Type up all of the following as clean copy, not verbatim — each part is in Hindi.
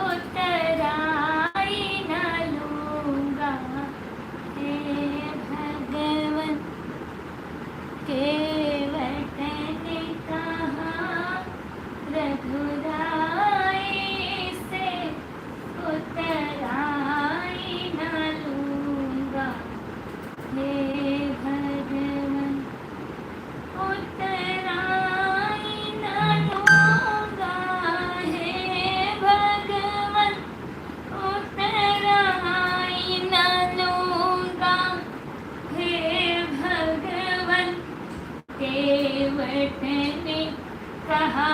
उतराई न लूँगा हे भगवन। केवट ने कहा रघुराई से उतराई न लूँगा हे भगवन। उतराई न लूँगा हे भगवन। उतराई न लूँगा हे भगवन। केवट ने कहा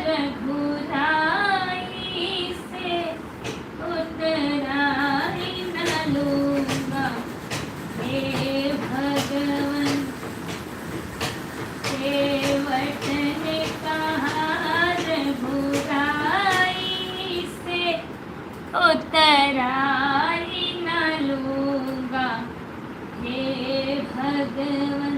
रघुराई से उतराई न लूँगा हे भगवन। केवट ने कहा रघुराई से उतराई न लूँगा हे भगवन।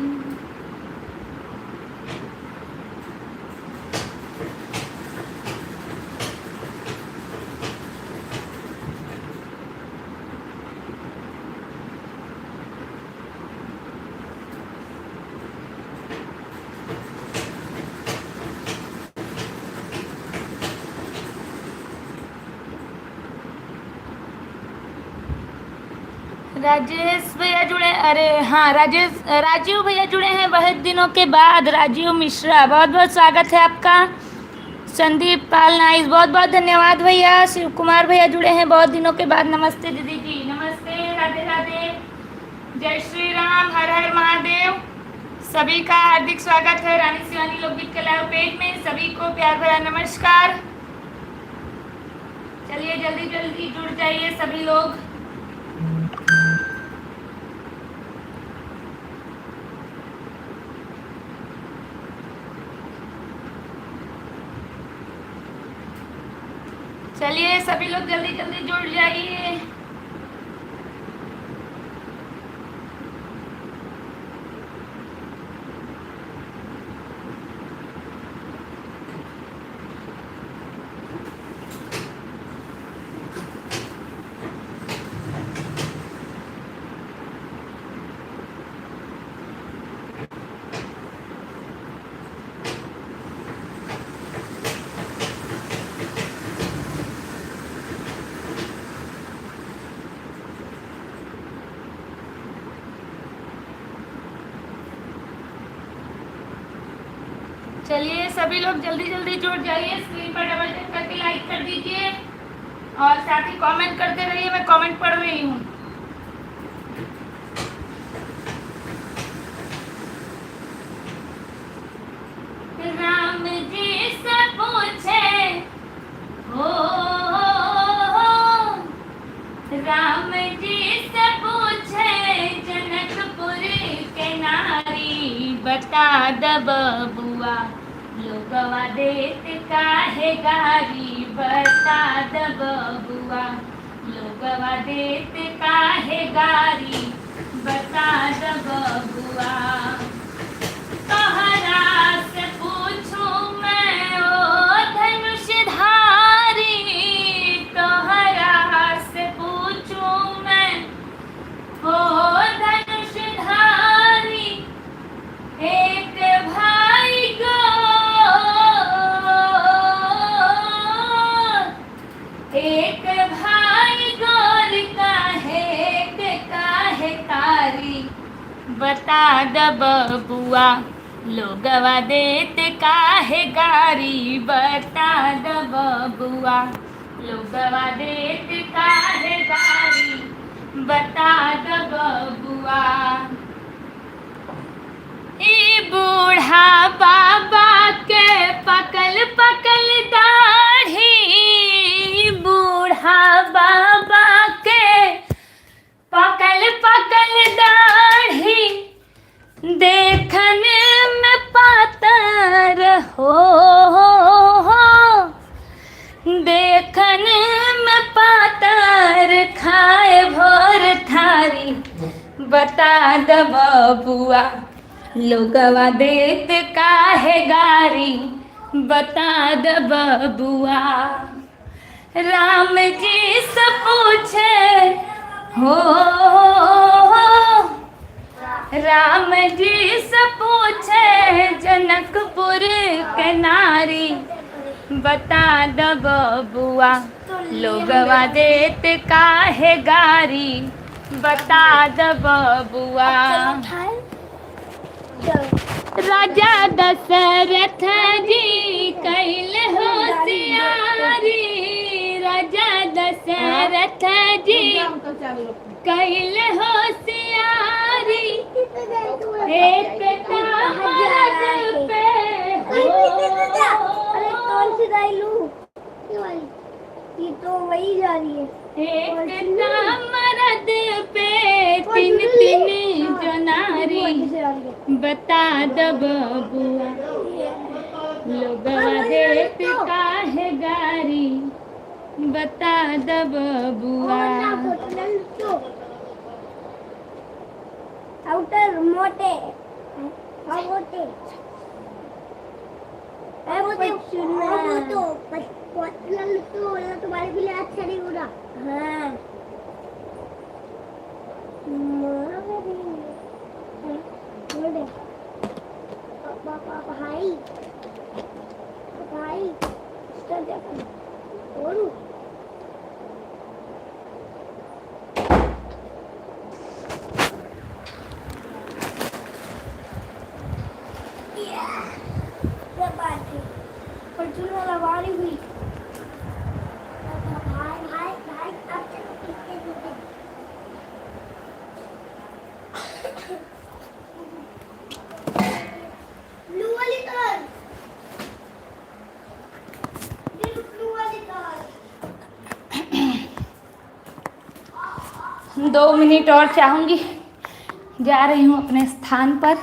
राजेश भैया जुड़े, अरे हाँ राजीव भैया जुड़े हैं बहुत दिनों के बाद। राजीव मिश्रा, बहुत बहुत स्वागत है आपका। संदीप पाल नाइस, बहुत बहुत धन्यवाद भैया। शिव कुमार भैया जुड़े हैं बहुत दिनों के बाद। नमस्ते दीदी जी, नमस्ते, राधे राधे, जय श्री राम, हर हर महादेव। सभी का हार्दिक स्वागत है रानी शिवानी लोकगीत के लाइव पेज में। सभी को प्यार भरा नमस्कार। चलिए जल्दी जल्दी जुड़ जाइए सभी लोग। चलिए सभी लोग जल्दी जल्दी जुड़ जाइए। चलिए सभी लोग जल्दी जल्दी जुड़ जाइए। स्क्रीन पर डबल टैप करके लाइक कर दीजिए और साथ ही कमेंट करते रहिए, मैं कमेंट पढ़ रही हूँ। राम जी से पूछे हो, राम जी से पूछे जनकपुर के नारी। बता द बबुआ लोगवा देत काहे गारी। बता द बबुआ लोगवा देत काहे गारी। बता द बबुआ तोहरा से पूछूं मैं ओ धनुषधारी। तोहरा से पूछूं मैं ओ धनुषधारी। एक भाई को एक भाई गौर काहे तारी। बता द बबुआ लोगवा देत काहे गारी। बता द बबुआ लोगवा देत काहे गारी। बता द बबुआ ई बूढ़ा बाबा के पकल पकल दाढ़ी। बूढ़ा बाबा के पकल पकल दाढ़ी। देखने में पातर हो, देखने में पातर खाए भोर थारी। बता द बबुआ लोगवा देत काहे गारी। बता द बबुआ राम जी से पूछे हो, राम जी से पूछे जनकपुर के नारी, बता द बबुआ लोगवा देत काहे गारी, बता द बबुआ। राजा दशरथ जी कैल होशियारी, राजा दशरथ जी कैल होशियारी, एक मरद पे अरे कौन सी गाय लूं? ये तो वही जा रही है। एक मरद पे तीन तीन जो नारी, बता द बबुआ लोगवा देत काहे गारी, बता द बबुआ। आउटर मोटे मोटे वो तो तुम्हारे के लिए अच्छा नहीं हो रहा। हाँ भाई भाई लवारी हुई। भाई भाई भाई अब चलो पीछे ब्लू वाली कार, ब्लू वाली कार। 2 मिनट और चाहूंगी, जा रही हूँ अपने स्थान पर।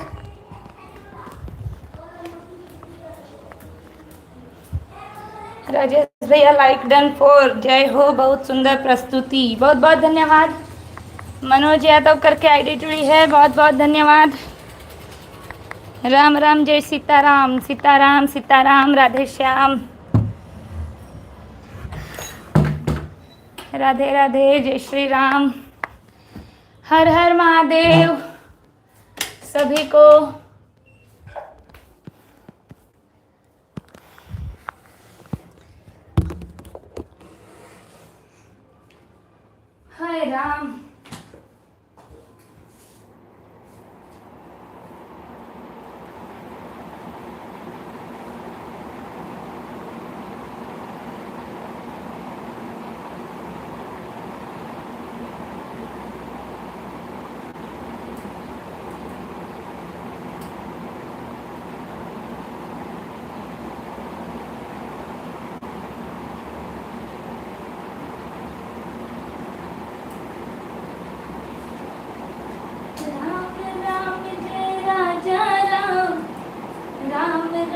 राजेश भैया लाइक डन फॉर, जय हो, बहुत सुंदर प्रस्तुति, बहुत बहुत धन्यवाद। मनोज यादव करके आईडी जुड़ी है, बहुत बहुत धन्यवाद। राम राम, जय सीताराम, सीताराम सीताराम, राधे श्याम, राधे राधे, जय श्री राम, हर हर महादेव सभी को। हाय राम,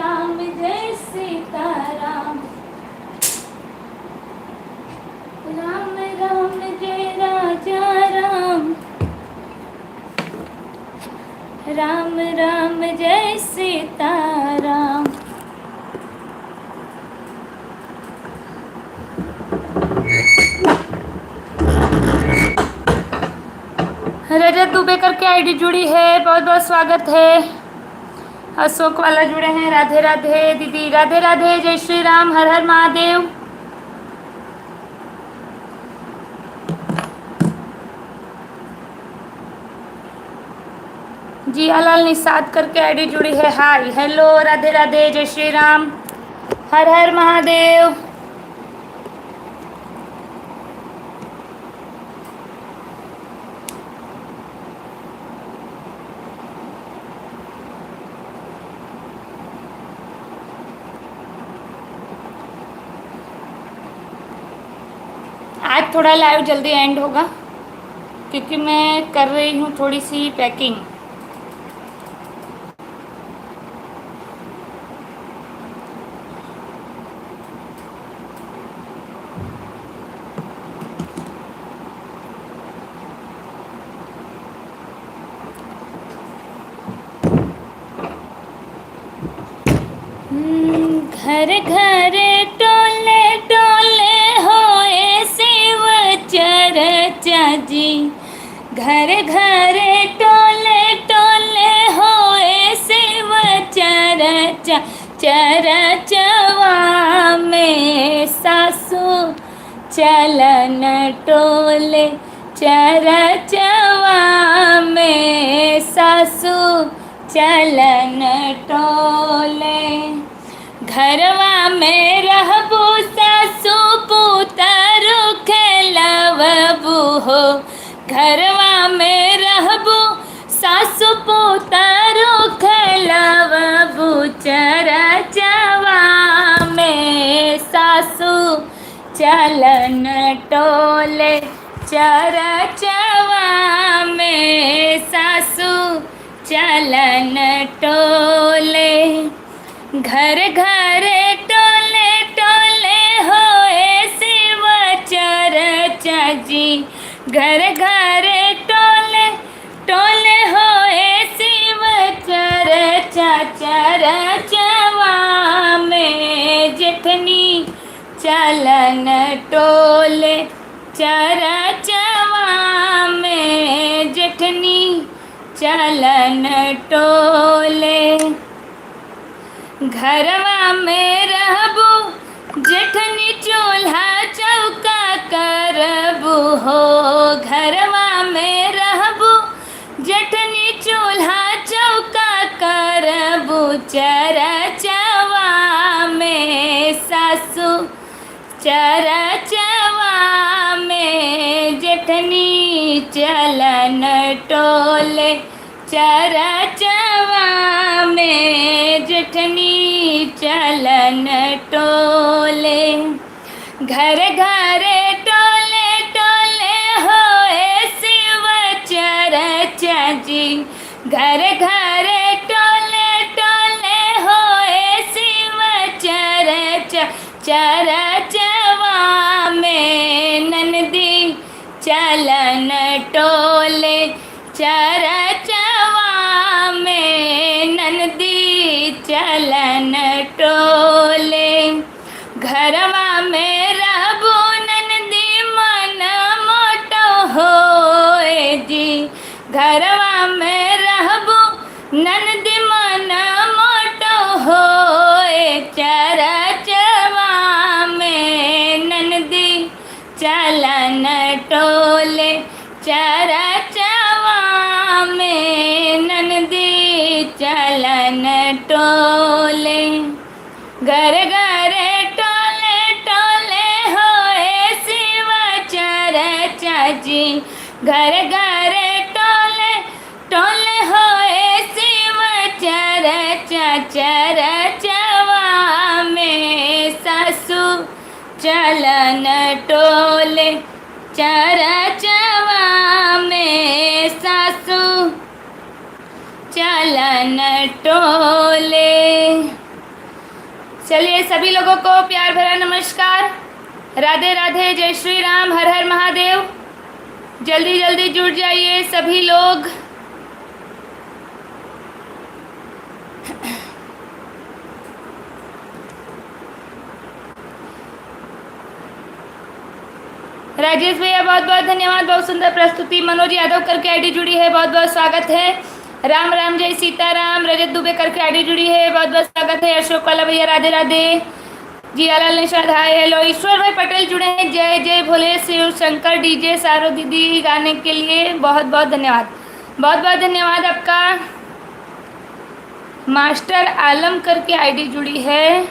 राम जय सीताराम, राम राम जय राजा राम, राम राम जय सीताराम। रजत दुबे करके आईडी जुड़ी है, बहुत बहुत स्वागत है। अशोक वाला जुड़े हैं, राधे राधे दीदी, राधे राधे, जय श्री राम, हर हर महादेव। जियालाल निषाद करके आईडी जुड़ी है, हाय हेलो, राधे राधे, जय श्री राम, हर हर महादेव। आज थोड़ा लाइव जल्दी एंड होगा क्योंकि मैं कर रही हूँ थोड़ी सी पैकिंग। घर घर टोले टोले हो चरचवा में सासू चलन टोले, चरचवा में सासू चलन टोले। घरवा में रहबू सासू पुतरु खेलवबू हो, घरवा में रहबू सासु पुतरु खेलवबू। चरचवा में सासु चलन टोले, चरचवा में सासु चलन टोले। घर घर टोले टोले होए शिव चरचा जी, घर घर टोले टोले होए शिव चरचा। चरचवा में जेठनी चलन टोले, चरचवा में जेठनी चलन टोले। घरवा में रहबू जेठनी चूल्हा चौका करबू हो, घरवा में रहबू जेठनी चूल्हा चौका करबू। चरचवा में सासू चरचवा में जेठनी चलन टोले, चरचवा में जेठनी चलन टोले। घर घर टोले टोले होए शिव चरचा जी, घर घर टोले टोले होए शिव चरचा। चरचवा में नंदी चलन टोले, चरचवा में नंदी चलन टोले। घरवा में रहबू नंदी मन मोटो होए जी, घरवा में रहबू नंदी मन मोटो होए। चरचवा में नंदी चलन टोले, चरचवा में नंदी चलन टोले। घर घर टोले टोले होए शिव चरचा जी, घर घर टोले टोले होए शिव चरचा। चरचवा में सासू चलन टोले, चरचवा में सासू चलन टोले। चलिए सभी लोगों को प्यार भरा नमस्कार, राधे राधे, जय श्री राम, हर हर महादेव। जल्दी जल्दी जुड़ जाइए सभी लोग। राजेश भैया बहुत बहुत धन्यवाद, बहुत सुंदर प्रस्तुति। मनोज यादव करके आईडी जुड़ी है, बहुत बहुत स्वागत है। राम राम जय सीताराम, रजत दुबे करके आईडी जुड़ी है, बहुत बहुत स्वागत है। अशोक वाला भैया राधे राधे। Jiyalal Nishad hi hello. ईश्वर भाई पटेल जुड़े हैं, जय जय भोले शिव शंकर। डीजे सारो दीदी गाने के लिए बहुत बहुत धन्यवाद, बहुत बहुत धन्यवाद आपका। मास्टर आलम करके आईडी जुड़ी है,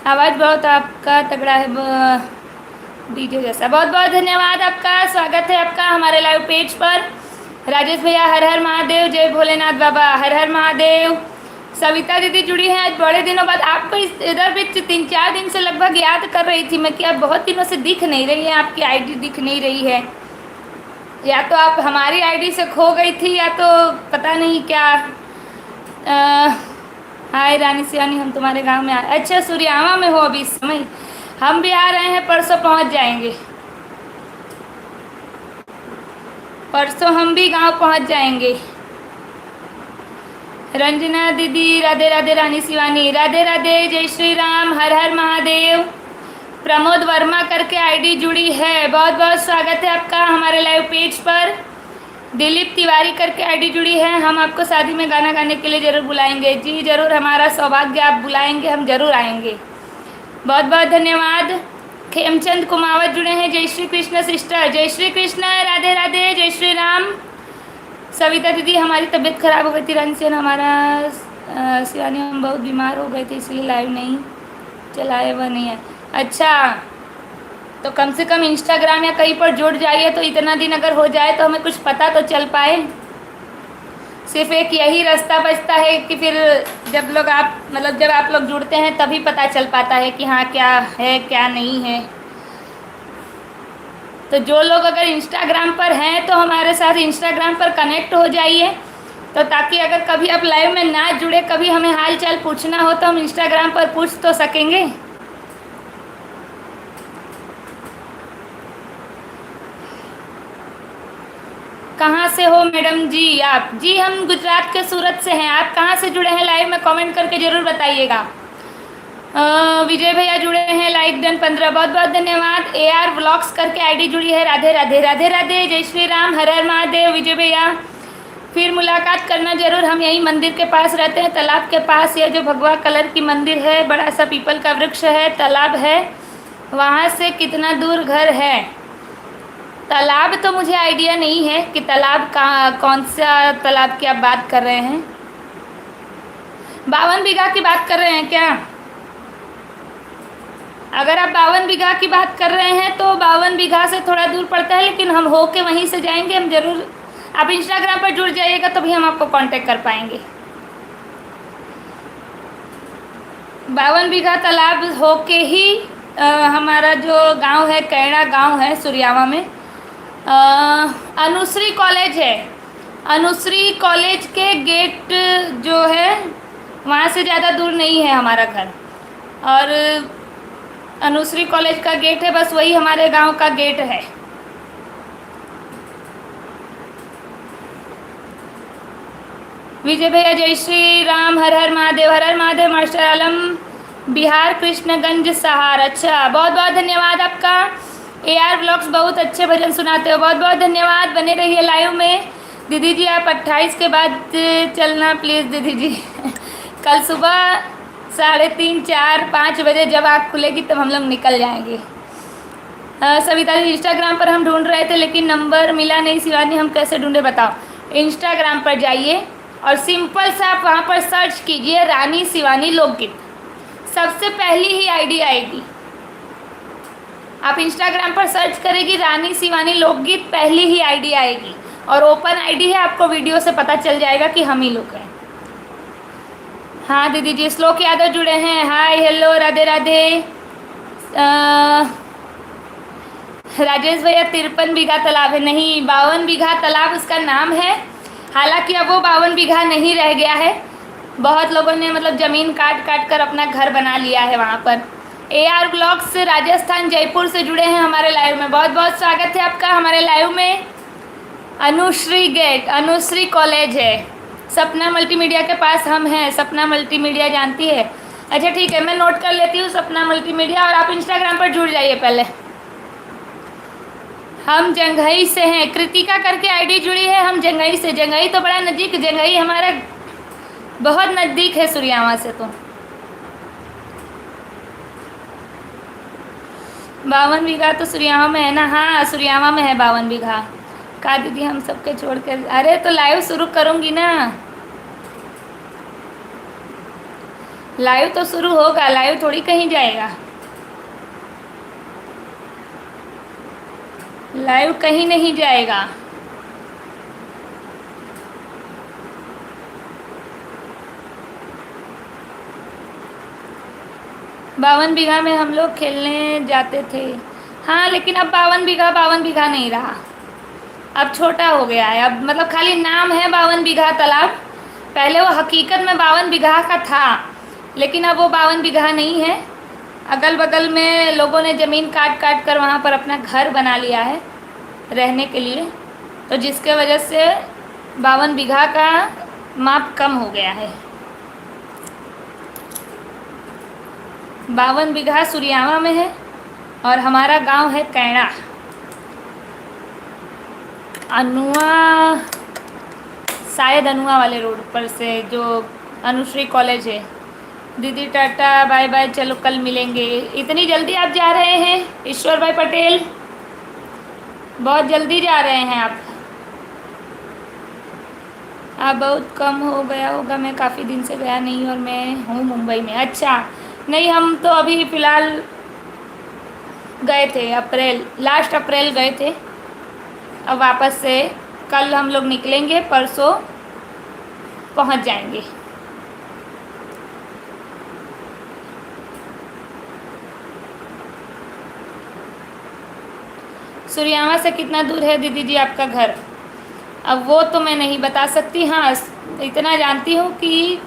आवाज़ बहुत आपका तगड़ा है डीजे जैसा। बहुत बहुत धन्यवाद आपका, स्वागत है आपका हमारे लाइव पेज पर। राजेश भैया हर हर महादेव, जय भोलेनाथ बाबा, हर हर महादेव। सविता दीदी जुड़ी हैं आज बड़े दिनों बाद। आपको इधर भी 3-4 दिन से लगभग याद कर रही थी मैं कि आप बहुत दिनों से दिख नहीं रही है, आपकी आईडी दिख नहीं रही है। या तो आप हमारी आईडी से खो गई थी या तो पता नहीं क्या। हाय रानी सियानी, हम तुम्हारे गांव में आए। अच्छा सूर्यावा में हो अभी इस समय। हम भी आ रहे हैं, परसों पहुंच जाएंगे, परसों हम भी गांव पहुंच जाएंगे। रंजना दीदी राधे राधे, रानी शिवानी राधे राधे, जय श्री राम, हर हर महादेव। प्रमोद वर्मा करके आईडी जुड़ी है, बहुत बहुत स्वागत है आपका हमारे लाइव पेज पर। दिलीप तिवारी करके आईडी जुड़ी है, हम आपको शादी में गाना गाने के लिए ज़रूर बुलाएंगे। जी ज़रूर, हमारा सौभाग्य, आप बुलाएंगे हम ज़रूर आएंगे। बहुत बहुत धन्यवाद। खेमचंद कुमावत जुड़े हैं, जय श्री कृष्ण सिस्टर, जय श्री कृष्ण, राधे राधे, जय श्री राम। सविता दीदी, हमारी तबीयत खराब हो गई थी रन से, शिवानी हम बहुत बीमार हो गए थे इसलिए लाइव नहीं चलाए, वह नहीं है। अच्छा, तो कम से कम इंस्टाग्राम या कहीं पर जुड़ जाइए, तो इतना दिन अगर हो जाए तो हमें कुछ पता तो चल पाए। सिर्फ एक यही रास्ता बचता है कि फिर जब आप लोग जुड़ते हैं तभी पता चल पाता है कि हाँ क्या है क्या नहीं है। तो जो लोग अगर इंस्टाग्राम पर हैं तो हमारे साथ इंस्टाग्राम पर कनेक्ट हो जाइए, तो ताकि अगर कभी आप लाइव में ना जुड़े, कभी हमें हाल चाल पूछना हो तो हम इंस्टाग्राम पर पूछ तो सकेंगे। कहाँ से हो मैडम जी आप? जी हम गुजरात के सूरत से हैं। आप कहाँ से जुड़े हैं लाइव में कमेंट करके ज़रूर बताइएगा। विजय भैया जुड़े हैं, लाइक डन 15, बहुत बहुत धन्यवाद। AR व्लॉग्स करके आईडी जुड़ी है, राधे राधे, राधे राधे, जय श्री राम, हर हर महादेव। विजय भैया फिर मुलाकात करना ज़रूर, हम यही मंदिर के पास रहते हैं, तालाब के पास। यह जो भगवा कलर की मंदिर है, बड़ा सा पीपल का वृक्ष है, तालाब है, वहाँ से कितना दूर घर है? तालाब तो मुझे आइडिया नहीं है कि तालाब कौन सा तालाब की आप बात कर रहे हैं। 52 बीघा की बात कर रहे हैं क्या? अगर आप 52 बीघा की बात कर रहे हैं तो 52 बीघा से थोड़ा दूर पड़ता है, लेकिन हम होके वहीं से जाएंगे, हम ज़रूर। आप इंस्टाग्राम पर जुड़ जाइएगा तभी हम आपको कांटेक्ट कर पाएंगे। 52 बीघा तालाब होके ही हमारा जो गांव है, कैड़ा गांव है, सुरियावा में अनुश्री कॉलेज है। अनुश्री कॉलेज के गेट जो है वहाँ से ज़्यादा दूर नहीं है हमारा घर, और अनुश्री कॉलेज का गेट है, बस वही हमारे गांव का गेट है। विजय भैया जय श्री राम, हर हर महादेव, हर हर महादेव। मास्टर आलम बिहार, कृष्णगंज सहार। अच्छा, बहुत बहुत धन्यवाद आपका। AR व्लॉग्स बहुत अच्छे भजन सुनाते हो, बहुत बहुत धन्यवाद। बने रहिए लाइव में। दीदी जी आप 28 के बाद चलना प्लीज़ दीदी जी। कल सुबह 3:30, 4, 5 बजे जब आँख खुलेगी तब हम लोग निकल जाएंगे। सविता जी इंस्टाग्राम पर हम ढूंढ रहे थे लेकिन नंबर मिला नहीं। शिवानी हम कैसे ढूंढे बताओ? इंस्टाग्राम पर जाइए और सिंपल सा आप वहाँ पर सर्च कीजिए रानी शिवानी लोकगीत, सबसे पहली ही आईडी आएगी। आप इंस्टाग्राम पर सर्च करेगी रानी शिवानी लोकगीत, पहली ही आईडी आएगी, और ओपन आईडी है, आपको वीडियो से पता चल जाएगा कि हम ही लोग हैं। हाँ दीदी जी, श्लोक यादव जुड़े हैं, हाय हेलो, राधे राधे। राजेश भैया 53 बीघा तालाब है, नहीं 52 बीघा तालाब उसका नाम है। हालांकि अब वो 52 बीघा नहीं रह गया है, बहुत लोगों ने ज़मीन काट काट कर अपना घर बना लिया है वहाँ पर। AR ब्लॉग्स राजस्थान जयपुर से जुड़े हैं हमारे लाइव में, बहुत बहुत स्वागत है आपका हमारे लाइव में। अनुश्री गेट, अनुश्री कॉलेज है, सपना मल्टीमीडिया के पास हम हैं। सपना मल्टीमीडिया जानती है? अच्छा ठीक है, मैं नोट कर लेती हूँ सपना मल्टीमीडिया, और आप इंस्टाग्राम पर जुड़ जाइए पहले। हम जंघई से हैं, कृतिका करके आईडी जुड़ी है, हम जंघई से। जंघई तो बड़ा नज़दीक, जंघई हमारा बहुत नज़दीक है सुरियावा से। तो 52 बीघा तो सुरियावा में है ना? हाँ सुरियावा में है 52 बीघा। का दीदी हम सबके छोड़ कर, अरे तो लाइव शुरू करूँगी ना, लाइव तो शुरू होगा, लाइव थोड़ी कहीं जाएगा, लाइव कहीं नहीं जाएगा। बावन बीघा में हम लोग खेलने जाते थे। हाँ लेकिन अब 52 बीघा नहीं रहा, अब छोटा हो गया है। अब खाली नाम है 52 बीघा तालाब, पहले वो हकीकत में 52 बीघा का था, लेकिन अब वो 52 बीघा नहीं है। अगल बगल में लोगों ने ज़मीन काट काट कर वहाँ पर अपना घर बना लिया है रहने के लिए, तो जिसके वजह से 52 बीघा का माप कम हो गया है। 52 बीघा सुरियावा में है और हमारा गांव है कैड़ा। अनुआ, शायद अनुआ वाले रोड पर से, जो अनुश्री कॉलेज है। दीदी टाटा बाय बाय, चलो कल मिलेंगे। इतनी जल्दी आप जा रहे हैं ईश्वर भाई पटेल? बहुत जल्दी जा रहे हैं आप बहुत कम हो गया होगा, मैं काफ़ी दिन से गया नहीं और मैं हूँ मुंबई में। अच्छा, नहीं हम तो अभी फ़िलहाल गए थे, लास्ट अप्रैल गए थे। अब वापस से कल हम लोग निकलेंगे, परसों पहुँच जाएंगे। सूर्यावा से कितना दूर है दीदी जी आपका घर? अब वो तो मैं नहीं बता सकती। हाँ, इतना जानती हूँ कि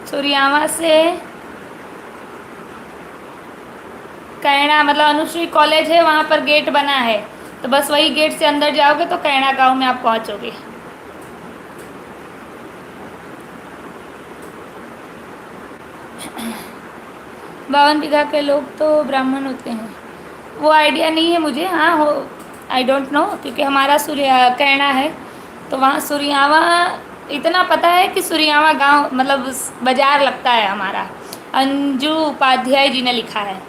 सूर्यावा से कैणा, मतलब अनुश्री कॉलेज है, वहाँ पर गेट बना है, तो बस वही गेट से अंदर जाओगे तो कैणा गांव में आप पहुँचोगे। बावन बीघा के लोग तो ब्राह्मण होते हैं, वो आइडिया नहीं है मुझे। हाँ हो, आई डोंट नो, क्योंकि हमारा कैणा है तो वहाँ सूर्यावा इतना पता है कि सूर्यावा गांव मतलब बाज़ार लगता है हमारा। अंजू उपाध्याय जी ने लिखा है।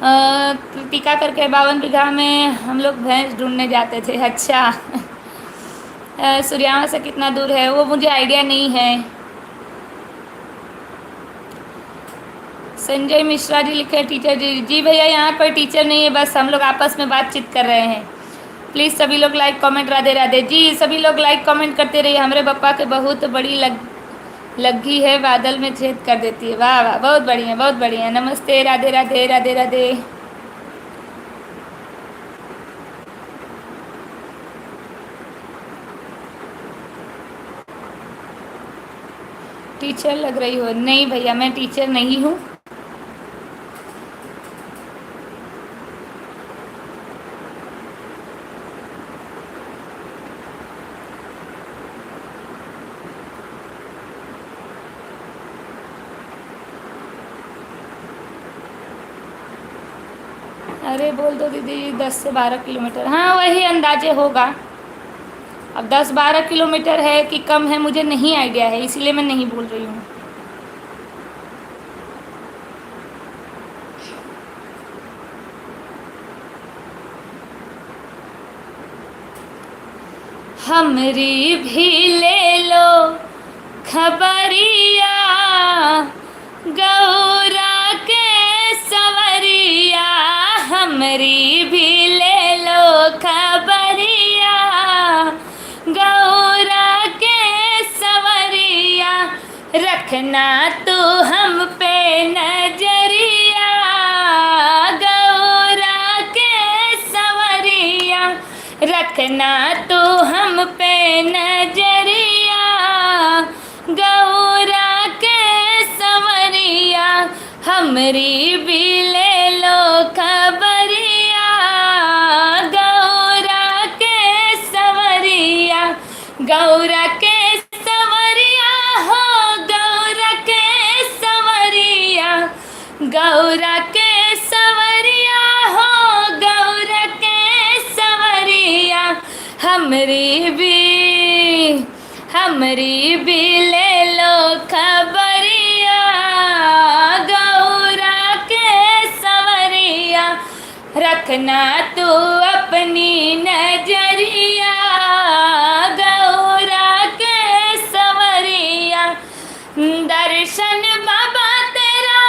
कृतिका करके 52 बीघा में हम लोग भैंस ढूंढने जाते थे। अच्छा सूर्यावा से कितना दूर है वो मुझे आइडिया नहीं है। संजय मिश्रा जी लिखे टीचर जी। जी भैया, यहाँ कोई टीचर नहीं है, बस हम लोग आपस में बातचीत कर रहे हैं। प्लीज़ सभी लोग लाइक कमेंट, राधे राधे। जी सभी लोग लाइक कमेंट करते रहिए। हमारे पप्पा के बहुत बड़ी लग्गी है, बादल में छेद कर देती है। वाह वाह, बहुत बढ़िया बहुत बढ़िया। नमस्ते, राधे राधे राधे राधे। टीचर लग रही हो? नहीं भैया, मैं टीचर नहीं हूँ। अरे बोल दो दीदी, 10 से 12 किलोमीटर। हाँ वही अंदाजे होगा। अब 10-12 किलोमीटर है कि कम है मुझे नहीं आइडिया है, इसीलिए मैं नहीं बोल रही हूँ। हमरी भी ले लो खबरिया, गौरा के सवरिया। हमरी भी ले लो खबरिया, गौरा के सवरिया। रखना तू हम पे नजरिया, गौरा के सवरिया। रखना तू हम पे नजरिया, गौरा के सवरिया। हमरी भी ले लो खबरिया, गौरा के सवरिया। गौरा के सवरिया हो, गौरा के सवरिया। गौरा के सवरिया हो, गौरा के सवरिया। हमरी भी ले लो खबरिया, गौरा के सवरिया। रखना तू अपनी नजरिया, गौरा के सवरिया। दर्शन बाबा तेरा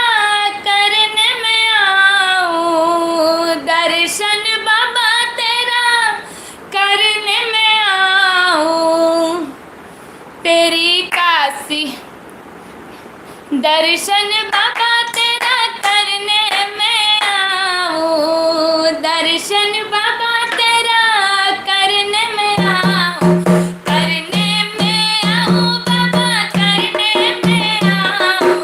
करने में आऊं, दर्शन बाबा तेरा करने में आऊं। तेरी काशी दर्शन बाबा तेरा करने में आऊं, दर्शन बाबा तेरा करने में आऊं। करने में आऊं बाबा, करने में आऊं।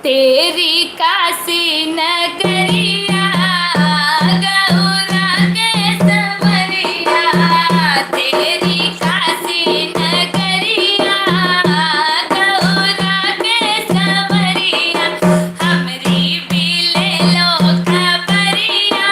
तेरी काशी नगरिया, गौरा के सवरिया। तेरी काशी नगरिया, गौरा के सवरिया। हमरी भी ले लो खबरिया,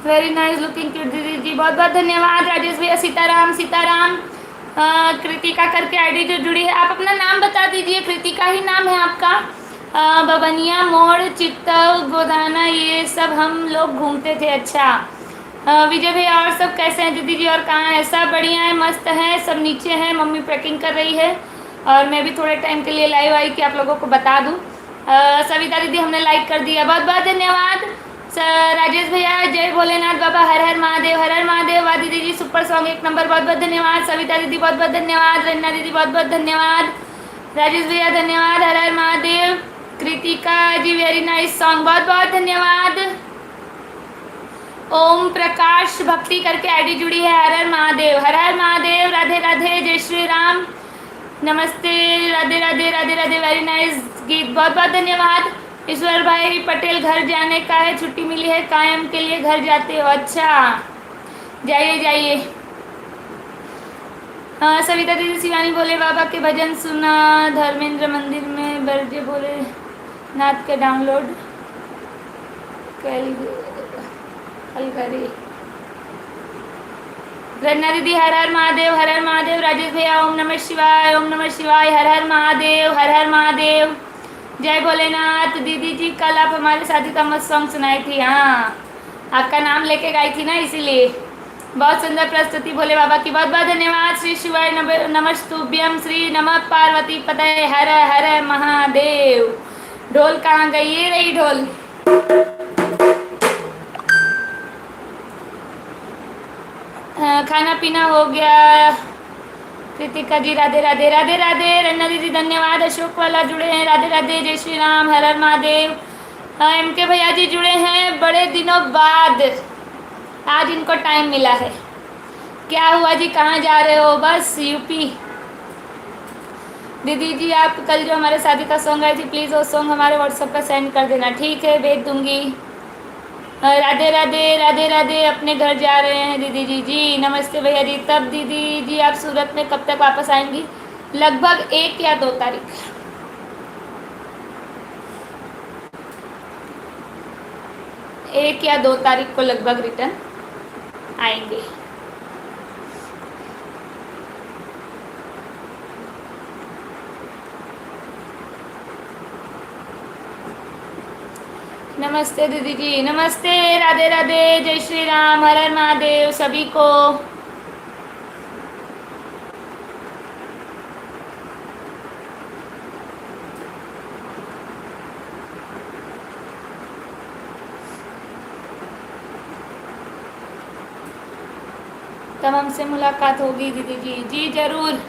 वेरी नाइस लुकिंग क्यूट दीदी जी, बहुत बहुत धन्यवाद। राजेश भैया सीताराम सीताराम। कृतिका करके आईडी जो जुड़ी है, आप अपना नाम बता दीजिए। कृतिका ही नाम है आपका। बबनिया मोड़ चित्तौ गोदाना ये सब हम लोग घूमते थे। अच्छा विजय भैया और सब कैसे हैं दीदी जी, और कहाँ है? सब बढ़िया है, मस्त है, सब नीचे हैं। मम्मी पैकिंग कर रही है और मैं भी थोड़े टाइम के लिए लाइव आई कि आप लोगों को बता दूँ। सविता दीदी हमने लाइक कर दिया, बहुत बहुत धन्यवाद। राजेश भैया जय भोलेनाथ बाबा, हर हर महादेव, हर हर महादेव। वाह दीदी जी सुपर सॉन्ग एक नंबर, बहुत बहुत धन्यवाद। सविता दीदी बहुत बहुत धन्यवाद। रन्ना दीदी बहुत बहुत धन्यवाद। राजेश भैया धन्यवाद, हर हर महादेव। कृतिका जी वेरी नाइस सॉन्ग, बहुत बहुत धन्यवाद। ओम प्रकाश भक्ति करके आईडी जुड़ी है, हर हर महादेव, हर हर महादेव। राधे राधे, जय श्री राम, नमस्ते, राधे राधे राधे राधे। वेरी नाइस गीत, बहुत बहुत धन्यवाद। ईश्वर भाई पटेल घर जाने का है, छुट्टी मिली है, कायम के लिए घर जाते हो? अच्छा जाइए जाइए। सविता दीदी शिवानी बोले बाबा के भजन सुना, धर्मेंद्र मंदिर में बरजे बोले नाथ के डाउनलोड कल करी। रन्ना दीदी हर हर महादेव, हर हर महादेव। राजेश भैया ओम नमः शिवाय, ओम नमः शिवाय, हर हर महादेव, हर हर महादेव, जय भोलेनाथ। दीदी जी कल आप हमारे शादी का मस्त सॉन्ग सुनाई थी, हाँ आपका नाम लेके गाई थी ना, इसीलिए। बहुत सुंदर प्रस्तुति भोले बाबा की, बहुत बहुत धन्यवाद। श्री शिवाय नमस्तुभ्यम, श्री नमः पार्वती पतये, हर हर महादेव। ढोल कहाँ गई? ये रही ढोल। खाना पीना हो गया? कृतिका जी राधे राधे, राधे राधे। रन्ना दीदी धन्यवाद। अशोक वाला जुड़े हैं, राधे राधे, जय श्री राम, हर हर महादेव। एम के भैया जी जुड़े हैं बड़े दिनों बाद, आज इनको टाइम मिला है। क्या हुआ जी, कहाँ जा रहे हो? बस यूपी। दीदी जी आप कल जो हमारे शादी का सॉन्ग आई थी, प्लीज़ वो सॉन्ग हमारे व्हाट्सएप पर सेंड कर देना, ठीक है? भेज दूंगी। राधे राधे, राधे राधे। अपने घर जा रहे हैं दीदी जी? जी नमस्ते भैया जी। तब दीदी जी आप सूरत में कब तक वापस आएंगी? लगभग 1 या 2 तारीख। 1 या 2 तारीख को लगभग रिटर्न आएंगे। नमस्ते दीदी जी, नमस्ते, राधे राधे, जय श्री राम, हर हर महादेव सभी को। तब हमसे मुलाकात होगी दीदी जी? जी जरूर।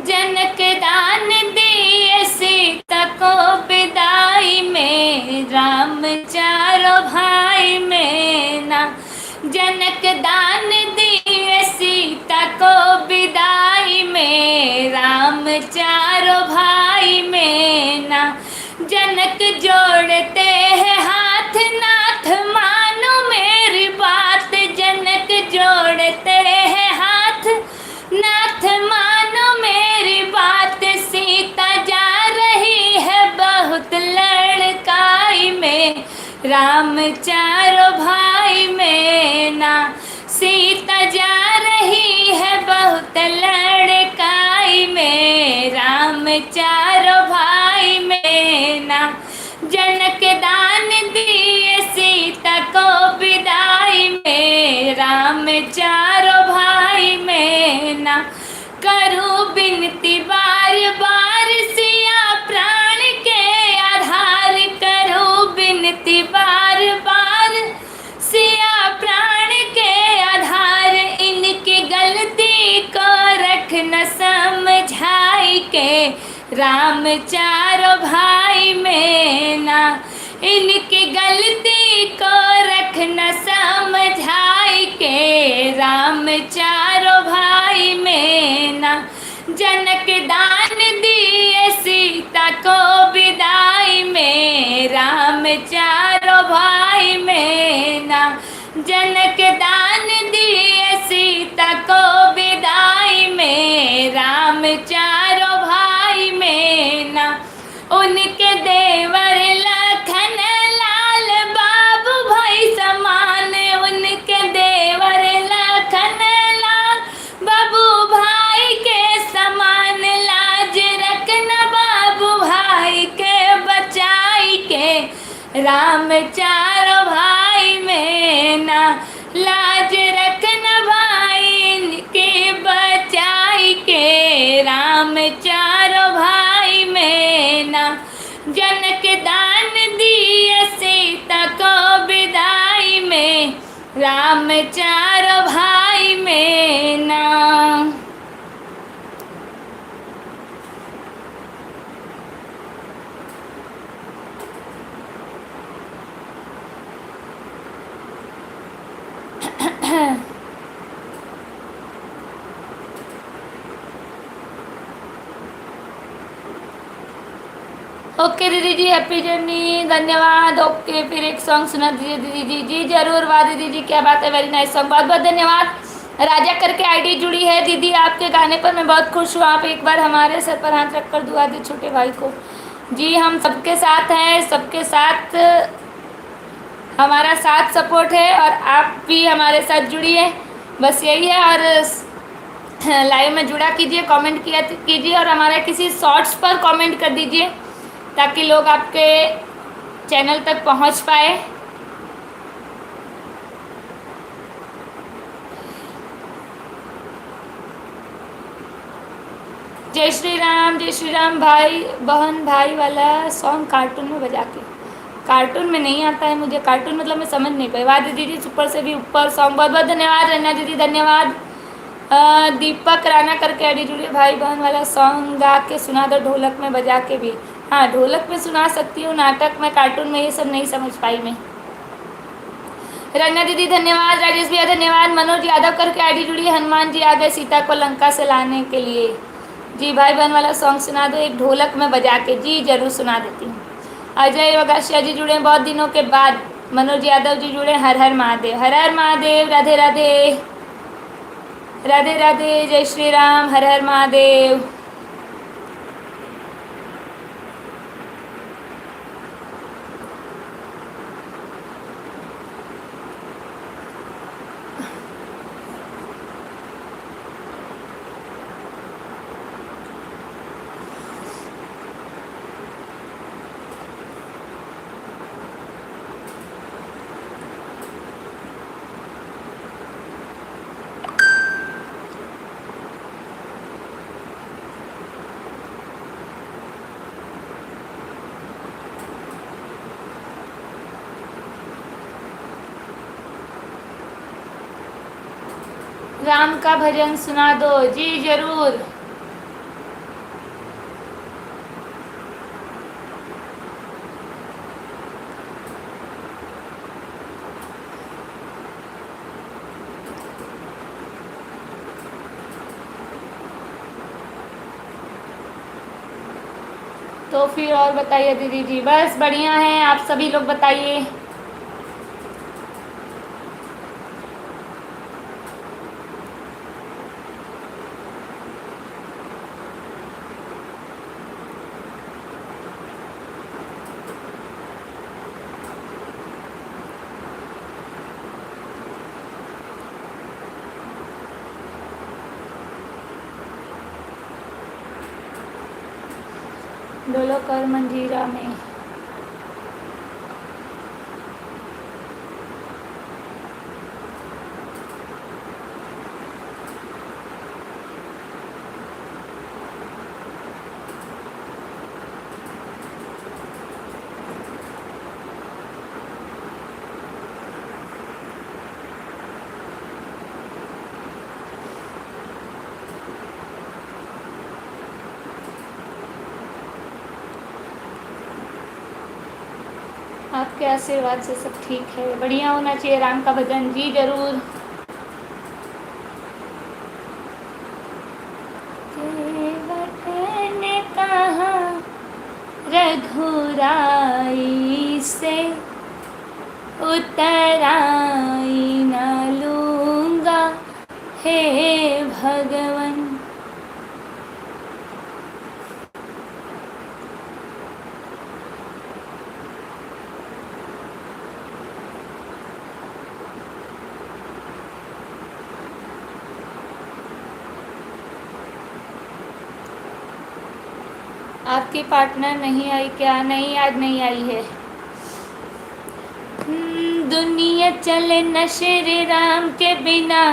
जनक दान दिए सीता को विदाई में, राम चारों भाई में ना। जनक दान दिए सीता को विदाई में, राम चारों भाई में ना। जनक जोड़ते हैं हाथ, नाथ मानो मेरी बात। जनक जोड़ते हैं हाथ, नाथ मानो मेरी बात। सीता जा रही है बहुत लड़काई में, राम चारों भाई में ना। सीता जा रही है बहुत लड़काई में, राम चारों भाई में ना। जनक दान दिए सीता को विदाई में, राम चारों भाई में ना। करूं बिनती बार बार सिया प्राण के आधार। करूं बिनती बार बार सिया प्राण के आधार। इनकी गलती को रख न समझाई के, राम चारों भाई में ना। इनकी गलती को रख न समझाई के, राम चारों भाई में ना। जनक दान दिए सीता को विदाई में, राम चारों भाई में ना। जनक दान दिए सीता को विदाई में, राम चारों भाई में ना। उनके देवर लखन लाल बाबू राम चारों भाई में ना लाज रखन भाई के बचाई के। राम चारों भाई में ना जनक दान दिए सीता को विदाई में। राम चारों भाई में ना। ओके दीदी जी, हैप्पी जर्नी, धन्यवाद। ओके, फिर एक सॉन्ग सुना दीजिए दीदी जी। जी जरूर, वाह दीदी जी, क्या बात है, वेरी नाइस सॉन्ग, बहुत बहुत धन्यवाद। राजा करके आईडी जुड़ी है दीदी, आपके गाने पर मैं बहुत खुश हूँ। आप एक बार हमारे सर पर हाथ रखकर दुआ दे छोटे भाई को। जी हम सबके साथ हैं, सबके साथ हमारा साथ सपोर्ट है, और आप भी हमारे साथ जुड़िए, बस यही है। और लाइव में जुड़ा कीजिए, कमेंट किया कीजिए, और हमारे किसी शॉर्ट्स पर कमेंट कर दीजिए ताकि लोग आपके चैनल तक पहुंच पाए। जय श्री राम भाई बहन भाई वाला सॉन्ग कार्टून में बजा के। कार्टून में नहीं आता है मुझे, कार्टून मतलब मैं समझ नहीं पाई। वाह दीदी जी, ऊपर से भी ऊपर सॉन्ग, बहुत बहुत धन्यवाद। रन्ना दीदी धन्यवाद। दीपक राणा करके आईडी जुड़ी, भाई बहन वाला सॉन्ग गा के सुना दो, ढोलक में बजा के भी। हाँ ढोलक में सुना सकती हूँ, नाटक में कार्टून में ये सब नहीं समझ पाई मैं। रन्ना दीदी धन्यवाद। राजेश भैया धन्यवाद। मनोज यादव करके आईडी जुड़ी, हनुमान जी आ गए सीता को लंका से लाने के लिए। जी भाई बहन वाला सॉन्ग सुना दो एक ढोलक में बजा के। जी जरूर सुना देती हूँ। अजय वगाशिया जी जुड़े बहुत दिनों के बाद। मनोज यादव जी जुड़े, हर हर महादेव, हर हर महादेव, राधे राधे, राधे राधे, जय श्री राम, हर हर महादेव। राम का भजन सुना दो। जी जरूर। तो फिर और बताइए दीदी जी। बस बढ़िया है, आप सभी लोग बताइए। ढोलक और मंजीरा में। आपके आशीर्वाद से सब ठीक है, बढ़िया होना चाहिए। राम का भजन जी जरूर। ने कहा रघुराई से उतराई न लूँगा हे भगवन। आपकी पार्टनर नहीं आई क्या? नहीं, आज नहीं आई है। दुनिया चले न श्री राम के बिना,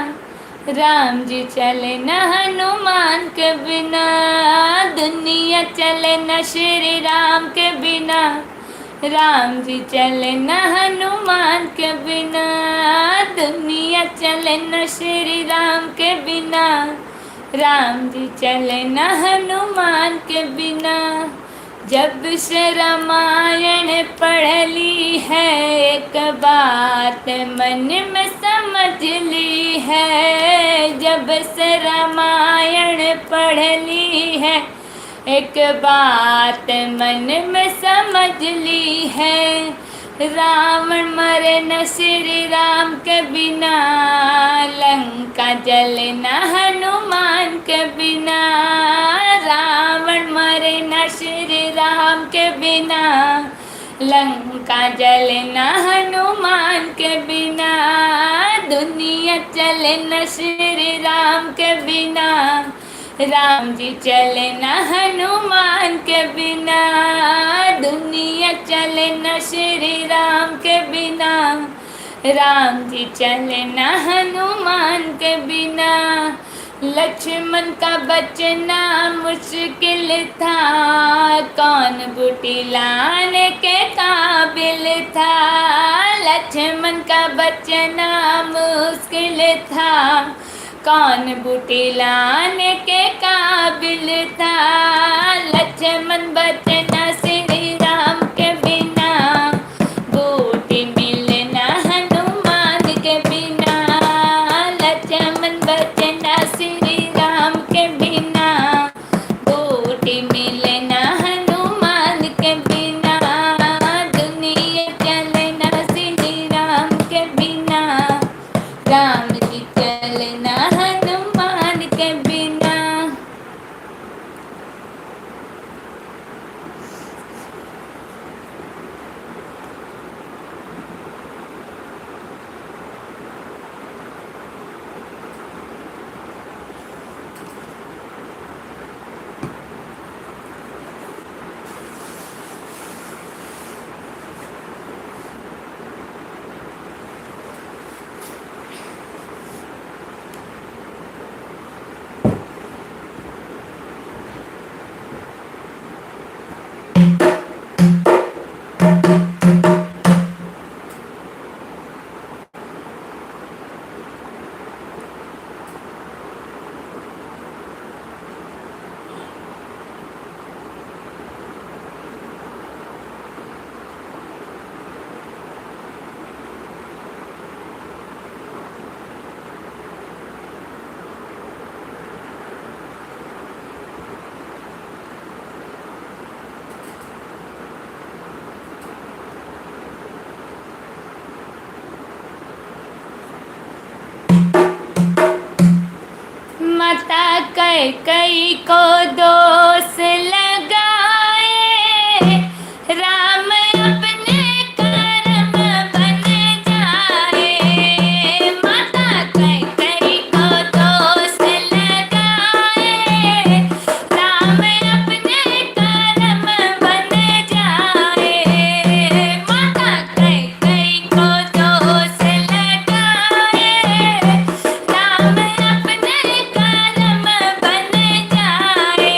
राम जी चले न हनुमान के बिना। दुनिया चले न श्री राम के बिना, राम जी चले न हनुमान के बिना। दुनिया चले न श्री राम के बिना, राम जी चले न हनुमान के बिना। जब से रामायण पढ़ ली है, एक बात मन में समझ ली है। जब से रामायण पढ़ ली है, एक बात मन में समझ ली है। रावण मरे न श्री राम के बिना, लंका जले न हनुमान के बिना। रावण मरे न श्री राम के बिना, लंका जले न हनुमान के बिना। दुनिया चले न श्री राम के बिना, राम जी चले न हनुमान के बिना। दुनिया चले न श्री राम के बिना, राम जी चले न हनुमान के बिना। लक्ष्मण का बचना मुश्किल था, कौन बूटी लाने के काबिल था। लक्ष्मण का बचना मुश्किल था, कौन बूटी लाने के काबिल था। लक्ष्मण बचना श्री राम के बिना, बूटी मिले न हनुमान के बिना। लक्ष्मण बचना श्री राम के बिना, बूटी मिले न हनुमान के बिना। दुनिया चले न श्री राम के बिना, राम जी चले न हनुमान के बिना। माता कैकेयी को दोष लगाए, राम अपने कर्म बन जाए। माता कैकेयी को दोष लगाए, राम अपने कर्म बन जाए। माता कैकेयी को दोष लगाए, राम अपने कर्म बन जाए।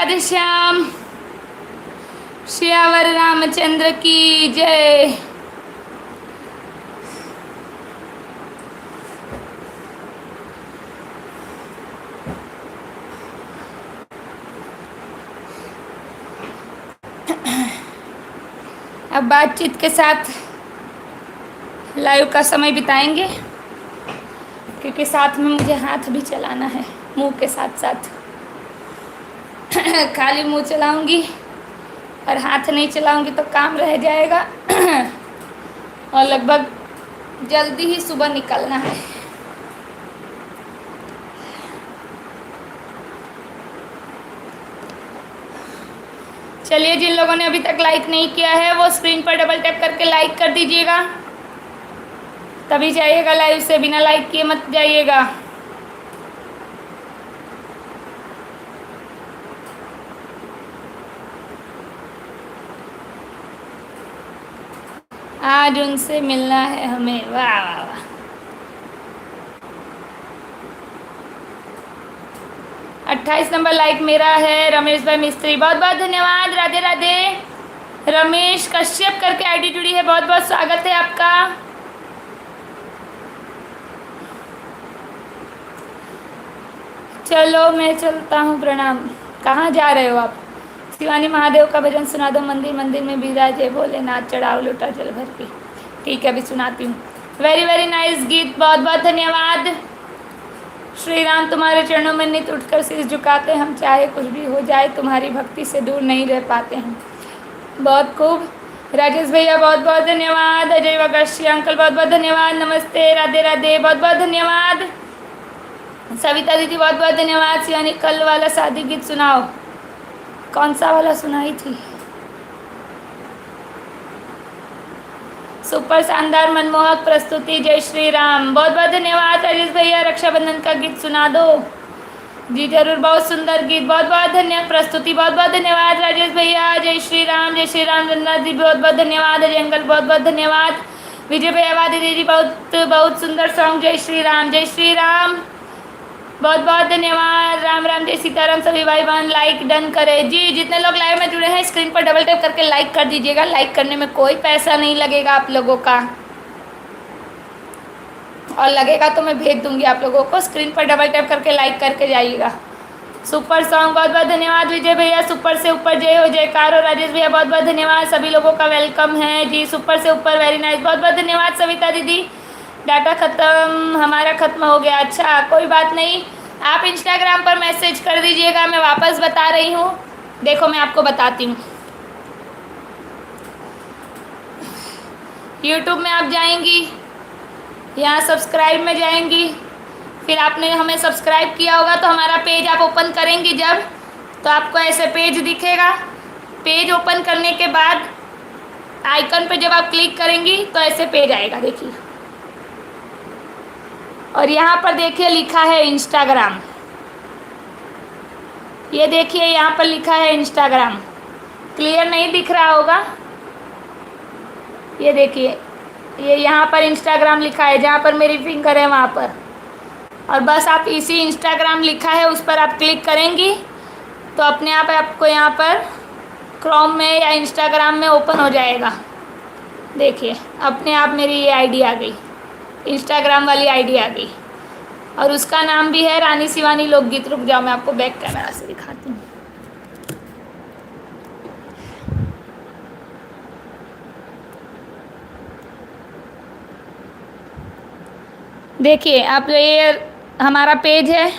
राधे श्याम। श्यावर रामचंद्र की जय। अब बातचीत के साथ लाइव का समय बिताएंगे, क्योंकि साथ में मुझे हाथ भी चलाना है मुंह के साथ साथ। खाली मुंह चलाऊंगी और हाथ नहीं चलाऊंगी तो काम रह जाएगा। और लगभग जल्दी ही सुबह निकलना है। चलिए, जिन लोगों ने अभी तक लाइक नहीं किया है वो स्क्रीन पर डबल टैप करके लाइक कर दीजिएगा, तभी जाइएगा लाइव से, बिना लाइक किए मत जाइएगा। आज उनसे मिलना है हमें। वाह वाह वाह। अट्ठाईस नंबर लाइक मेरा है रमेश भाई मिस्त्री, बहुत बहुत धन्यवाद। राधे राधे। रमेश कश्यप करके आईडी जुड़ी है, बहुत बहुत स्वागत है आपका। चलो मैं चलता हूँ, प्रणाम। कहाँ जा रहे हो आप? शिवानी महादेव का भजन सुना दो, मंदिर मंदिर में विराजे भोलेनाथ, चढ़ाओ लुटा जल भर की। ठीक है, अभी सुनाती हूँ। वेरी वेरी नाइस गीत, बहुत बहुत धन्यवाद। श्री राम तुम्हारे चरणों में नित उठकर शीश झुकाते, हम चाहे कुछ भी हो जाए तुम्हारी भक्ति से दूर नहीं रह पाते हैं। बहुत खूब। राजेश भैया बहुत बहुत धन्यवाद। अजय वगर्षी अंकल बहुत बहुत धन्यवाद। नमस्ते, राधे राधे, बहुत बहुत धन्यवाद। सविता दीदी बहुत बहुत धन्यवाद। शिवानी कल वाला शादी गीत सुनाओ। कौन सा वाला सुनाई थी? सुपर शानदार मनमोहक प्रस्तुति, जय श्री राम। बहुत बहुत धन्यवाद राजेश भैया। रक्षाबंधन का गीत सुना दो। जी जरूर, बहुत सुंदर गीत, बहुत बहुत धन्यवाद। प्रस्तुति बहुत बहुत धन्यवाद राजेश भैया। जय श्री राम, जय श्री राम। रंजना जी बहुत बहुत धन्यवाद। अजय अंकल बहुत बहुत धन्यवाद। विजय भैया वादी दीदी बहुत बहुत सुंदर सॉन्ग, जय श्री राम, जय श्री राम। बहुत बहुत धन्यवाद। राम राम, जय सीताराम। सभी भाई बहन लाइक डन करें। जी, जितने लोग लाइव में जुड़े हैं स्क्रीन पर डबल टैप करके लाइक कर दीजिएगा। लाइक करने में कोई पैसा नहीं लगेगा आप लोगों का, और लगेगा तो मैं भेज दूंगी आप लोगों को। स्क्रीन पर डबल टैप करके लाइक करके जाइएगा। सुपर सॉन्ग, बहुत बहुत धन्यवाद विजय भैया। सुपर से ऊपर जय हो जयकार हो। राजेश भैया बहुत बहुत धन्यवाद। सभी लोगों का वेलकम है जी। सुपर से ऊपर, वेरी नाइस, बहुत बहुत धन्यवाद। सविता दीदी, डाटा ख़त्म, हमारा ख़त्म हो गया। अच्छा, कोई बात नहीं, आप इंस्टाग्राम पर मैसेज कर दीजिएगा, मैं वापस बता रही हूँ। देखो मैं आपको बताती हूँ। यूट्यूब में आप जाएंगी, यहाँ सब्सक्राइब में जाएंगी, फिर आपने हमें सब्सक्राइब किया होगा तो हमारा पेज आप ओपन करेंगी जब, तो आपको ऐसे पेज दिखेगा। पेज ओपन करने के बाद आइकन पे जब आप क्लिक करेंगी तो ऐसे पेज आएगा, देखिए। और यहाँ पर देखिए लिखा है इंस्टाग्राम, ये देखिए यहाँ पर लिखा है इंस्टाग्राम। क्लियर नहीं दिख रहा होगा, ये देखिए, ये यहाँ पर इंस्टाग्राम लिखा है, जहाँ पर मेरी फिंगर है वहाँ पर। और बस आप इसी इंस्टाग्राम लिखा है उस पर आप क्लिक करेंगी तो अपने आप आपको यहाँ पर क्रोम में या इंस्टाग्राम में ओपन हो जाएगा। देखिए अपने आप मेरी ये आईडी आ गई, इंस्टाग्राम वाली आईडी आ गई, और उसका नाम भी है रानी शिवानी लोकगीत। रुक जाओ, मैं आपको बैक कैमरा से दिखाती हूँ। देखिए आप, ये हमारा पेज है।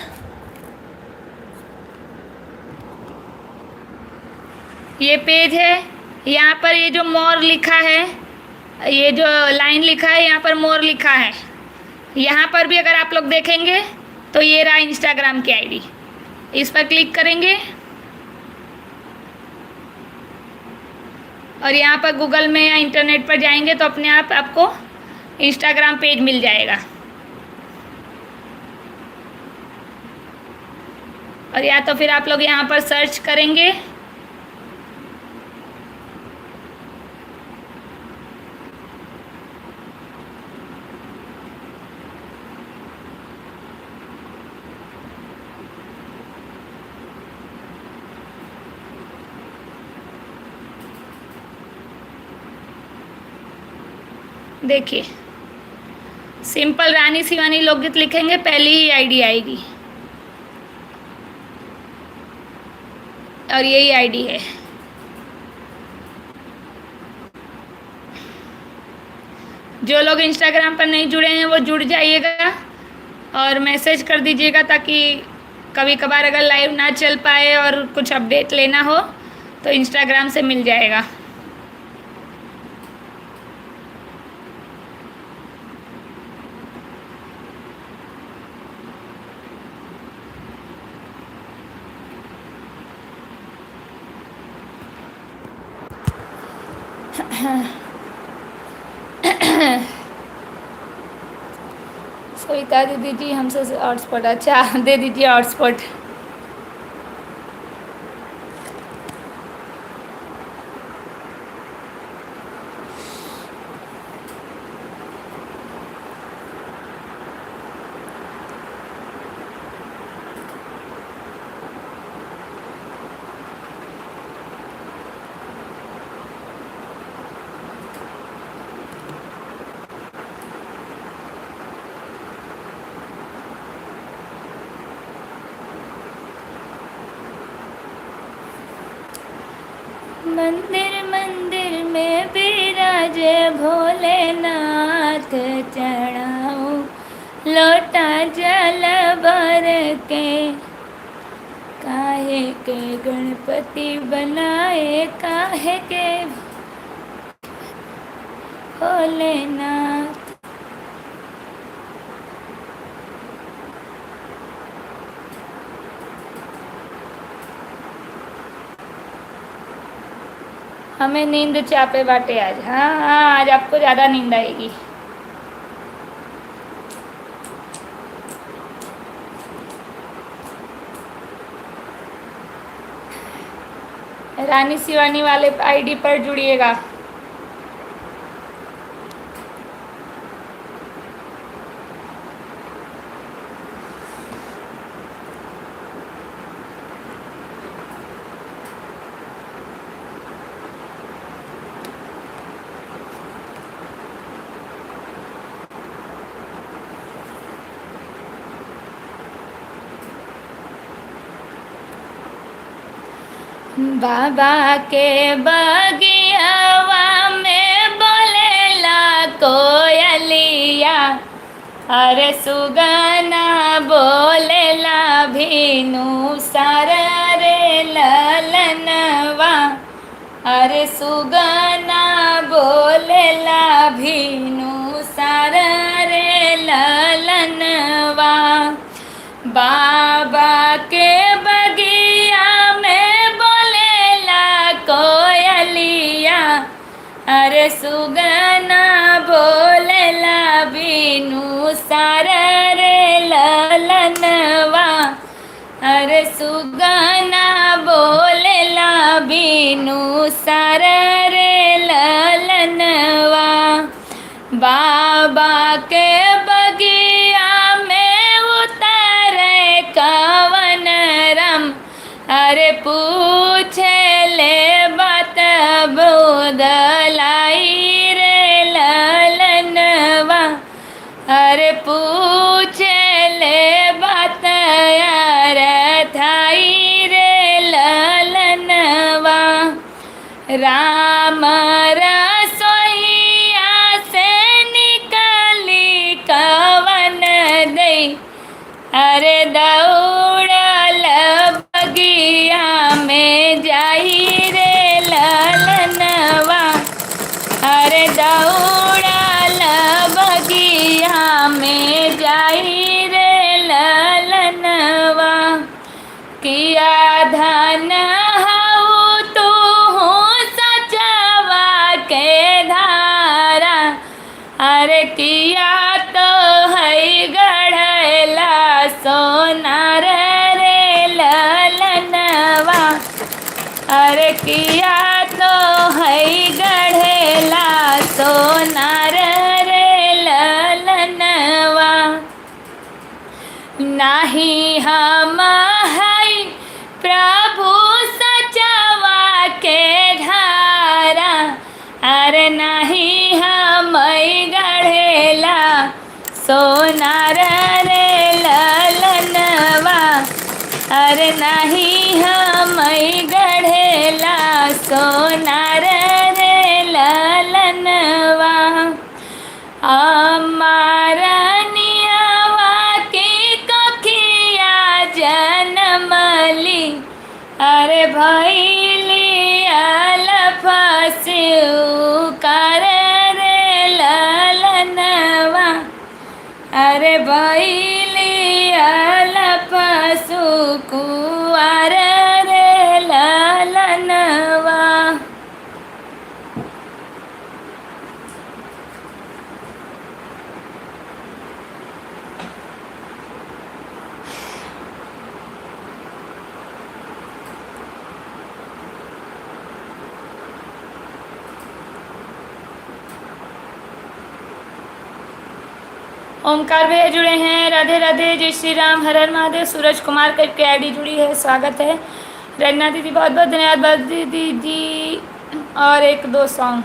ये पेज है, यहाँ पर ये जो मोर लिखा है, ये जो लाइन लिखा है यहाँ पर मोर लिखा है। यहाँ पर भी अगर आप लोग देखेंगे तो ये रहा इंस्टाग्राम की आईडी, इस पर क्लिक करेंगे और यहाँ पर गूगल में या इंटरनेट पर जाएंगे तो अपने आप आपको इंस्टाग्राम पेज मिल जाएगा। और या तो फिर आप लोग यहाँ पर सर्च करेंगे, देखिए, सिंपल रानी शिवानी लोकगीत लिखेंगे, पहली ही आईडी आएगी और यही आईडी है। जो लोग इंस्टाग्राम पर नहीं जुड़े हैं वो जुड़ जाइएगा और मैसेज कर दीजिएगा, ताकि कभी कभार अगर लाइव ना चल पाए और कुछ अपडेट लेना हो तो इंस्टाग्राम से मिल जाएगा। सविता दीदी जी हमसे हॉटस्पॉट, अच्छा दे दीजिए हॉटस्पॉट। मंदिर मंदिर में विराजे भोलेनाथ, चढ़ाऊं लोटा जल भर के, काहे के गणपति बनाए, काहे के भोलेनाथ। हमें नींद चापे बाटे आज। हाँ हाँ, आज आपको ज़्यादा नींद आएगी। रानी शिवानी वाले आईडी पर जुड़िएगा। बाबा के बगियावा में बोलेला कोयलिया, अरे सुगना बोलेला भीनु सारा रे ललनवा, अरे सुगना बोलेला भीनु सारा रे ललनवा। बाबा के बगिया में बोलेला कोयलिया, अरे सुगना बोलेला बीनू सारा रे ललनवा, अरे सुगना बोलेला बीनू सारा रे ललनवा। बाबा के बगिया में उतारे कवन राम, अरे पूछे ले बात बुदलाई रे ललनवा, अरे पूछे ले बात यार थाई रे ललनवा। राम रसोइया से निकली कवन दई, अरे दौड़ल बगिया में जाई रे ललनवा, अरे दौड़ल बगिया में जाई रे ललनवा। किया धन हऊ तू सचवा के धारा, अरे किया तो है गढ़ला सोनार रे ललनवा, अरे किया तो है गढ़ला सोनार रे ललनवा। नाही हम है प्रभु सचवा के धारा, अरे नहीं हम सोनार रे ललनवा अरे नहीं हम गढ़ेला सोनार रे ललनवा हमारा नियावा के कखिया जनमली अरे भैली अलफसिउ कर रे ललनवा अरे भैली अलफसु कुआर रे ललनवा। ओमकार भैया जुड़े हैं, राधे राधे, जय श्री राम, हर हर महादेव। सूरज कुमार करके आईडी जुड़ी है, स्वागत है। रजना दीदी बहुत बहुत धन्यवाद दीदी। और एक दो सॉन्ग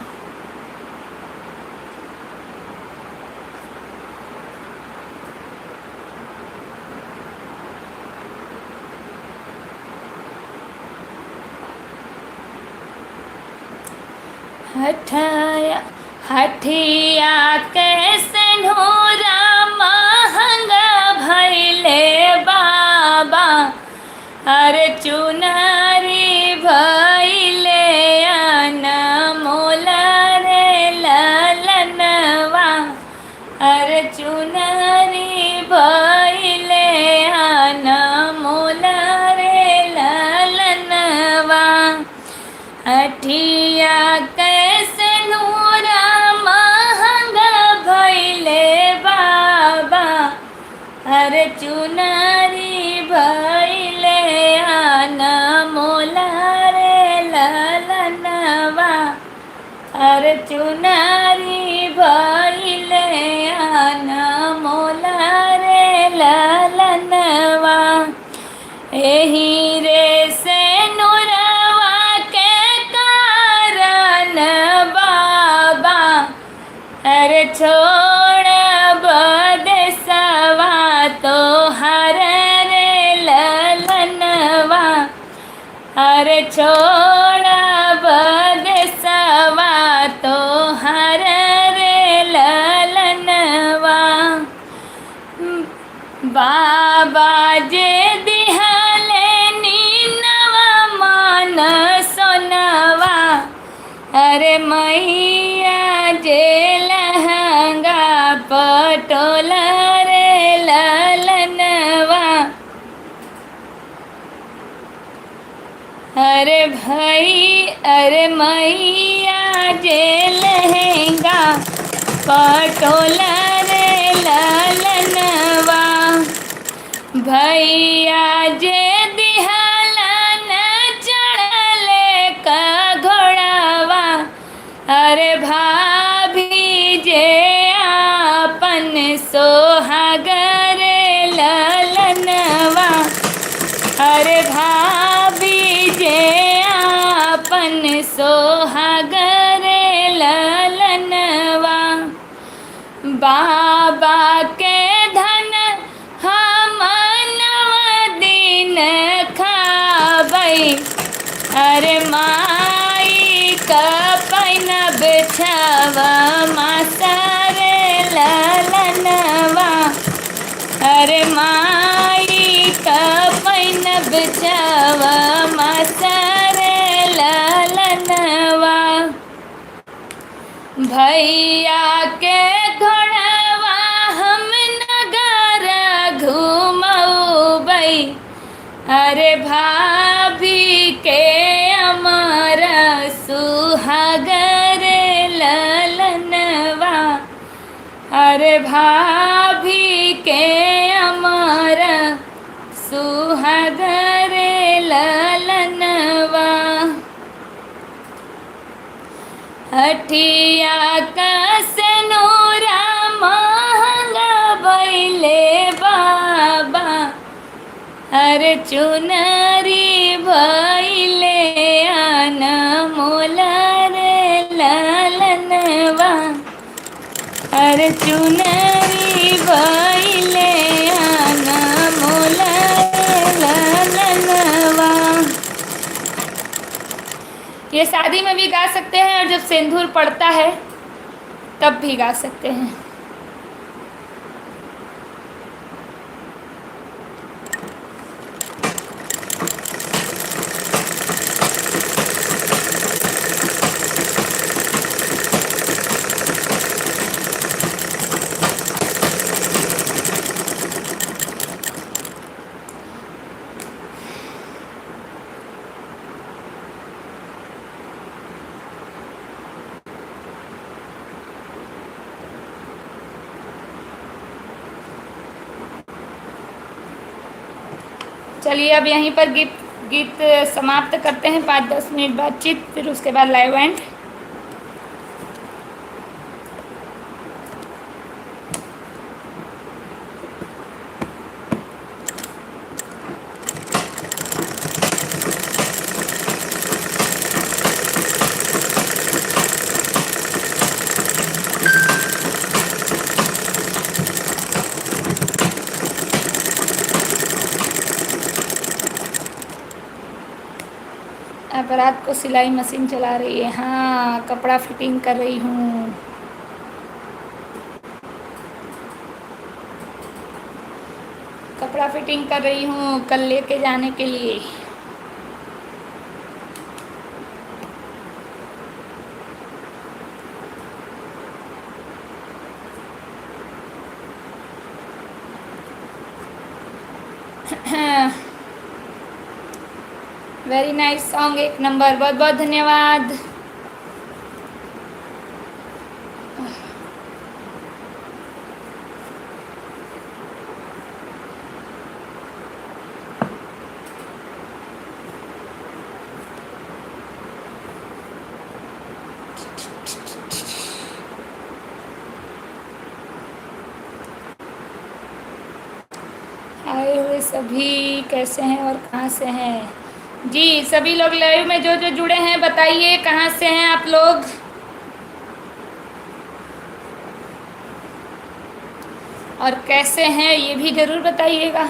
हठाया हठिया कैसे नूरा महंगा भैले बाबा अरे चुनारी भैले अनमोल रे ललनवा अरे चुनारी भैले अनमोल रे ललनवा हठिया कैसे नूरा महंगा भैले बाबा अरे चुनारी भैले अनमोल रे ललनवा अरे चुनारी भैले अनमोल रे ललनवा एही रे से नूरवा के कारण बाबा अरे छोड़ बदेसवा तो हर रे ललनवा अरे छोड़ बदेसवा तो हर रे ललनवा बाबा जे दिहले नीनवा मान सोनवा अरे मैया जे लहंगा पटोल रे ललनवा अरे भाई अरे मैया जे लहंगा पटोल रे ललनवा भैया जे दिहलन चढ़ले का घोड़ावा अरे भाभी जे आपन सोहागर ललनवा अरे भाभी जे आपन सोहागर ललनवा बाबा के धन हम नव दिन खाबै अरे माई का पैनब छव मासर ललनवा अरे माई का पैनब छव मासर ललनवा भैया के घोड़वा हम नगर घूमबै अरे भाभी के अमर सुहागर ललनवा अरे भाभी के अमर सुहागर ललनवा हठिया का सनूरा महंगा बैले बाबा अरे चुनरी भैले अनमोल रे ललनवा अरे चुनरी भइले अनमोल ललनवा। ये शादी में भी गा सकते हैं और जब सिंदूर पड़ता है तब भी गा सकते हैं। चलिए अब यहीं पर गीत समाप्त करते हैं। 5-10 मिनट बातचीत, फिर उसके बाद लाइव एंड। अब रात को सिलाई मशीन चला रही है। हाँ, कपड़ा फिटिंग कर रही हूँ। कपड़ा फिटिंग कर रही हूँ कल लेके जाने के लिए। वेरी नाइस सॉन्ग, एक नंबर। बहुत बहुत धन्यवाद। आए हुए सभी कैसे हैं और कहाँ से हैं? जी, सभी लोग लाइव में जो जो जुड़े हैं बताइए कहाँ से हैं आप लोग। और कैसे हैं ये भी ज़रूर बताइएगा।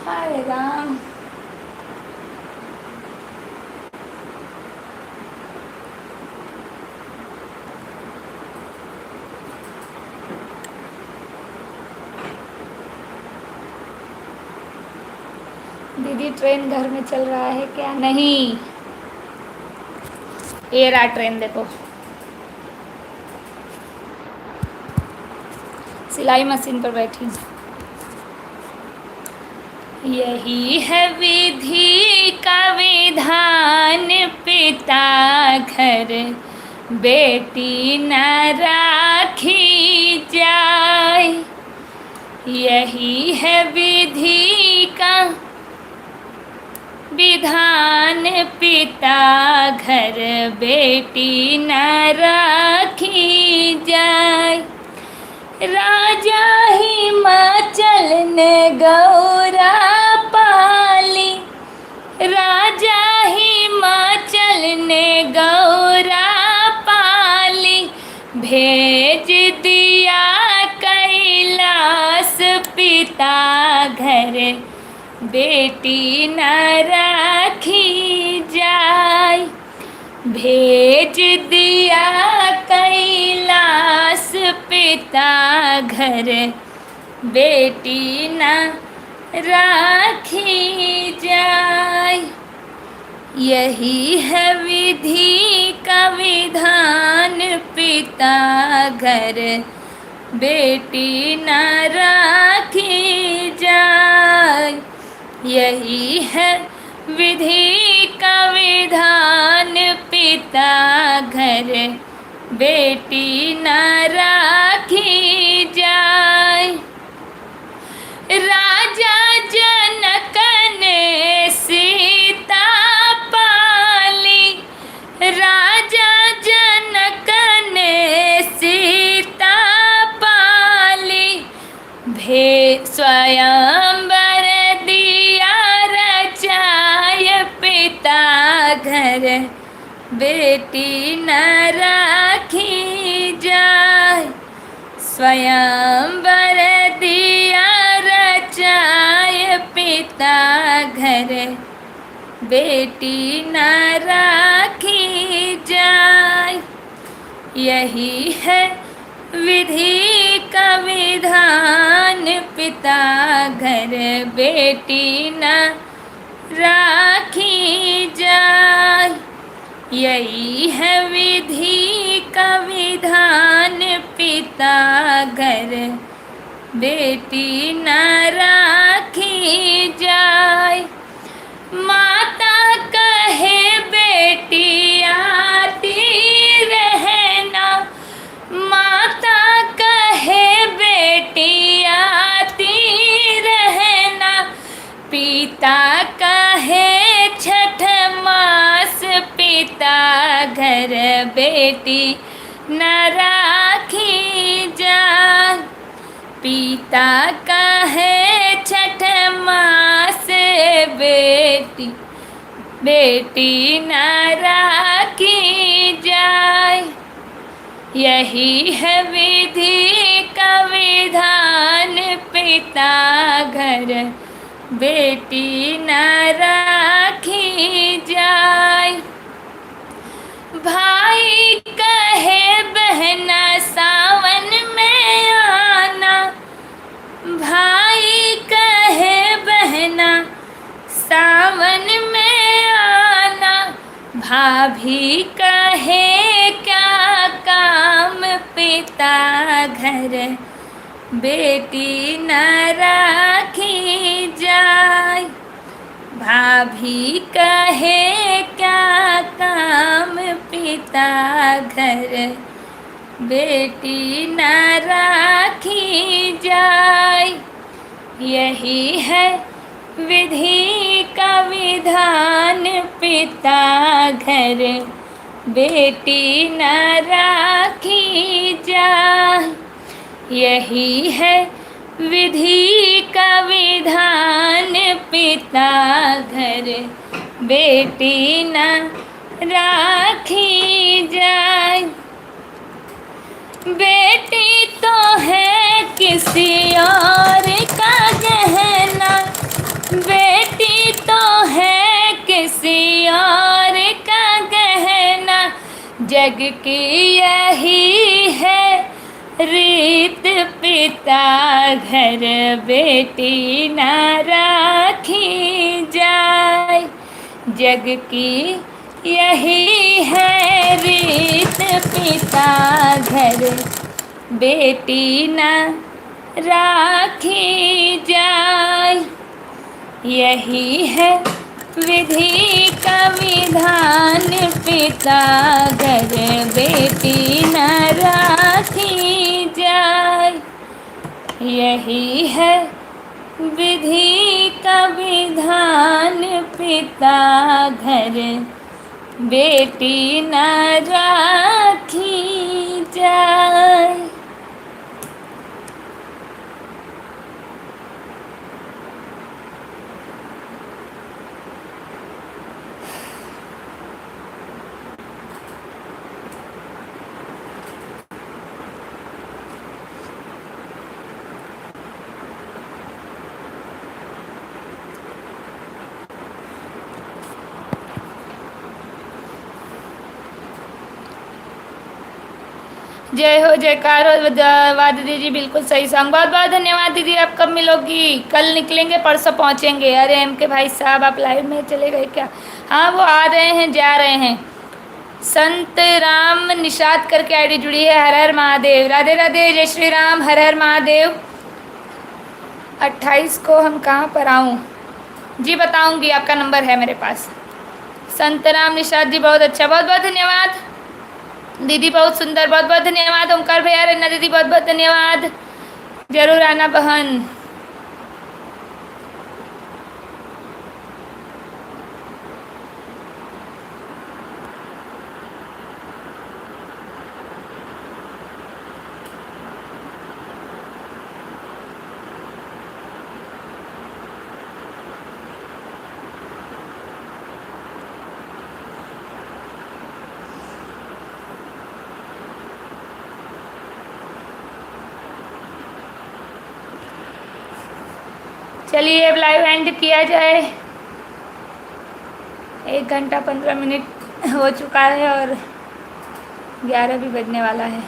हाय राम। दीदी ट्रेन घर में चल रहा है क्या? नहीं, ये रहा ट्रेन, देखो सिलाई मशीन पर बैठी हूँ। यही है विधि का विधान, पिता घर बेटी न राखी जाए। यही है विधि का विधान, पिता घर बेटी न राखी जाए। राजा हिमाचल ने गौरा पाली, राजा हिमाचल ने गौरा पाली। भेज दिया कैलाश, पिता घर बेटी न राखी जाए। भेज दिया कैलाश, पिता घर बेटी न राखी जाए। यही है विधि का विधान, पिता घर बेटी न राखी जाए। यही है विधि का विधान, पिता घर बेटी न राखी जाए। राजा जनक ने सीता पाली, राजा जनक ने सीता पाली। स्वयं घर बेटी न राखी जाय। स्वयंवर दिया रचाय पिता घर बेटी न राखी जाय। यही है विधि का विधान पिता घर बेटी न राखी जाय। यही है विधि का विधान पिता घर बेटी न राखी जाय। माता कहे बेटी आती रहना, माता कहे बेटी आती रहना। पिता कहे छठ मास पिता घर बेटी न राखी जाय। पिता कहे छठ मास बेटी बेटी न राखी जाय। यही है विधि का विधान पिता घर बेटी न राखी जाय। भाई कहे बहना सावन में आना, भाई कहे बहना सावन में आना। भाभी कहे क्या काम पिता घर बेटी न राखी जाय। भाभी कहे क्या काम पिता घर बेटी न राखी जाय। यही है विधि का विधान पिता घर बेटी न राखी जाय। यही है विधि का विधान पिता घर बेटी न राखी जाय। बेटी तो है किसी और का गहना, बेटी तो है किसी और का गहना। जग की यही है रीत पिता घर बेटी न राखी जाय। जग की यही है रीत पिता घर बेटी न राखी जाय। यही है विधि का विधान पिता घर बेटी न राखी जाय। यही है विधि का विधान पिता घर बेटी न राखी जाय। जय हो जयकार हो वाद दीदी, बिल्कुल सही सॉन्ग। बहुत बहुत धन्यवाद दीदी। आप कब मिलोगी? कल निकलेंगे, परसों पहुंचेंगे। अरे एम के भाई साहब, आप लाइव में चले गए क्या? हाँ, वो आ रहे हैं, जा रहे हैं। संत राम निषाद करके आईडी जुड़ी है। हर हर महादेव। राधे राधे, जय श्री राम, हर हर महादेव। 28 को हम कहाँ पर आऊँ जी? बताऊँगी, आपका नंबर है मेरे पास। संत राम निषाद जी, बहुत अच्छा, बहुत बहुत धन्यवाद दीदी, बहुत सुंदर, बहुत बहुत धन्यवाद। ओंकार भैया, रन्ना दीदी, बहुत बहुत धन्यवाद। जरूर आना बहन। चलिए अब लाइव एंड किया जाए। 1 घंटा 15 मिनट हो चुका है और 11 भी बजने वाला है।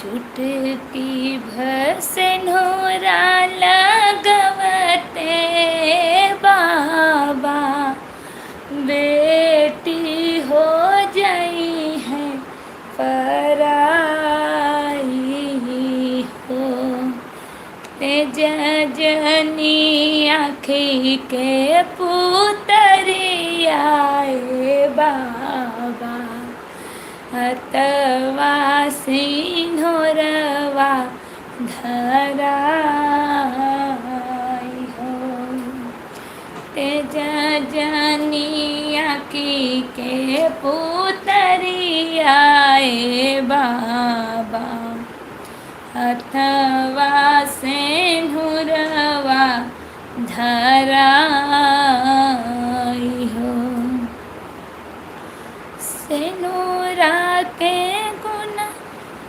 चुटकी भर से नोरा लगवते बाबा बेटी हो जाई है पराई हो। तेज जनी आँखी के पुतरियाए बाबा हतवा सिंहरवा धराई हो। तेज जनिया के पुतरियाए बाबा हथवा सिंहरवा धराई हो। सेनुरा के गुण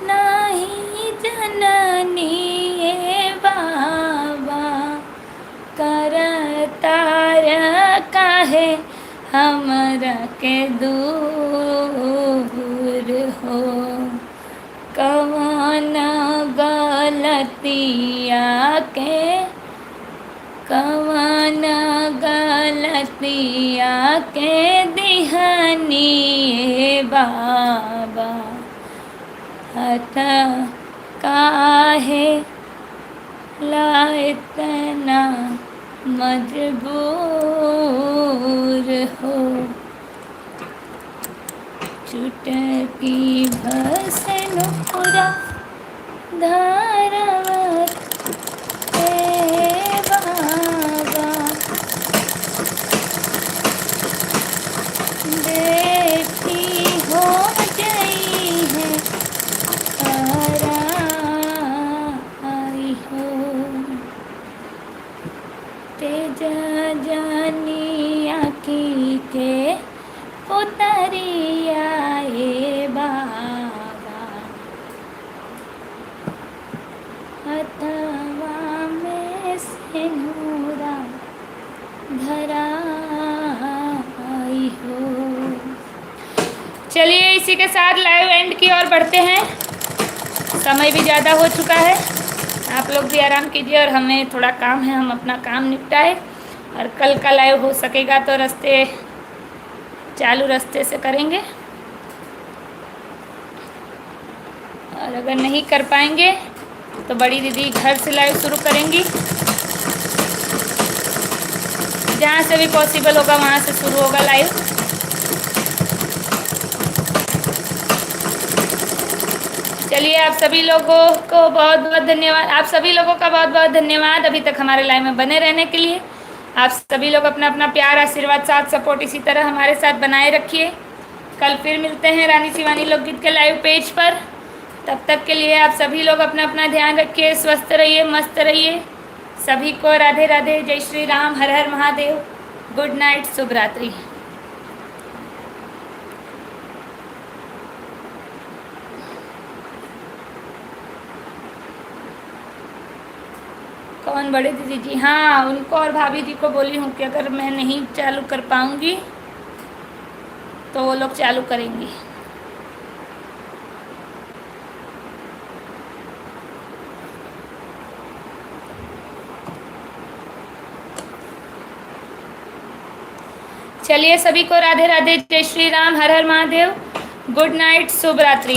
नहीं जननी बाबा करतार काहे हमरा के दूर हो। कवन गलतिया के कवन गलतिया के दिहनी बाबा हथ काहे ला इतना मजबूर हो। चुटकी भसन पूरा धारवत बाबा बेटी हो गई है पराई हो। तेज जानी आँखी के पुतरियाए बाबा हथवा में सिंदूरा धराई हो। चलिए इसी के साथ लाइव एंड की ओर बढ़ते हैं। समय भी ज़्यादा हो चुका है, आप लोग भी आराम कीजिए और हमें थोड़ा काम है, हम अपना काम निपटाए। और कल का लाइव हो सकेगा तो चालू रास्ते से करेंगे, और अगर नहीं कर पाएंगे तो बड़ी दीदी घर से लाइव शुरू करेंगी। जहाँ से भी पॉसिबल होगा वहाँ से शुरू होगा लाइव। चलिए आप सभी लोगों को बहुत बहुत धन्यवाद, आप सभी लोगों का बहुत बहुत धन्यवाद अभी तक हमारे लाइव में बने रहने के लिए। आप सभी लोग अपना अपना प्यार, आशीर्वाद, साथ सपोर्ट इसी तरह हमारे साथ बनाए रखिए। कल फिर मिलते हैं रानी शिवानी लोकगीत के लाइव पेज पर। तब तक के लिए आप सभी लोग अपना अपना ध्यान रखिए, स्वस्थ रहिए, मस्त रहिए। सभी को राधे राधे, जय श्री राम, हर हर महादेव, गुड नाइट, शुभ रात्रि। कौन बड़े दीदी जी? हाँ, उनको और भाभी जी को बोली हूँ कि अगर मैं नहीं चालू कर पाऊँगी तो वो लोग चालू करेंगी। चलिए, सभी को राधे राधे, जय श्री राम, हर हर महादेव, गुड नाइट, शुभ रात्रि।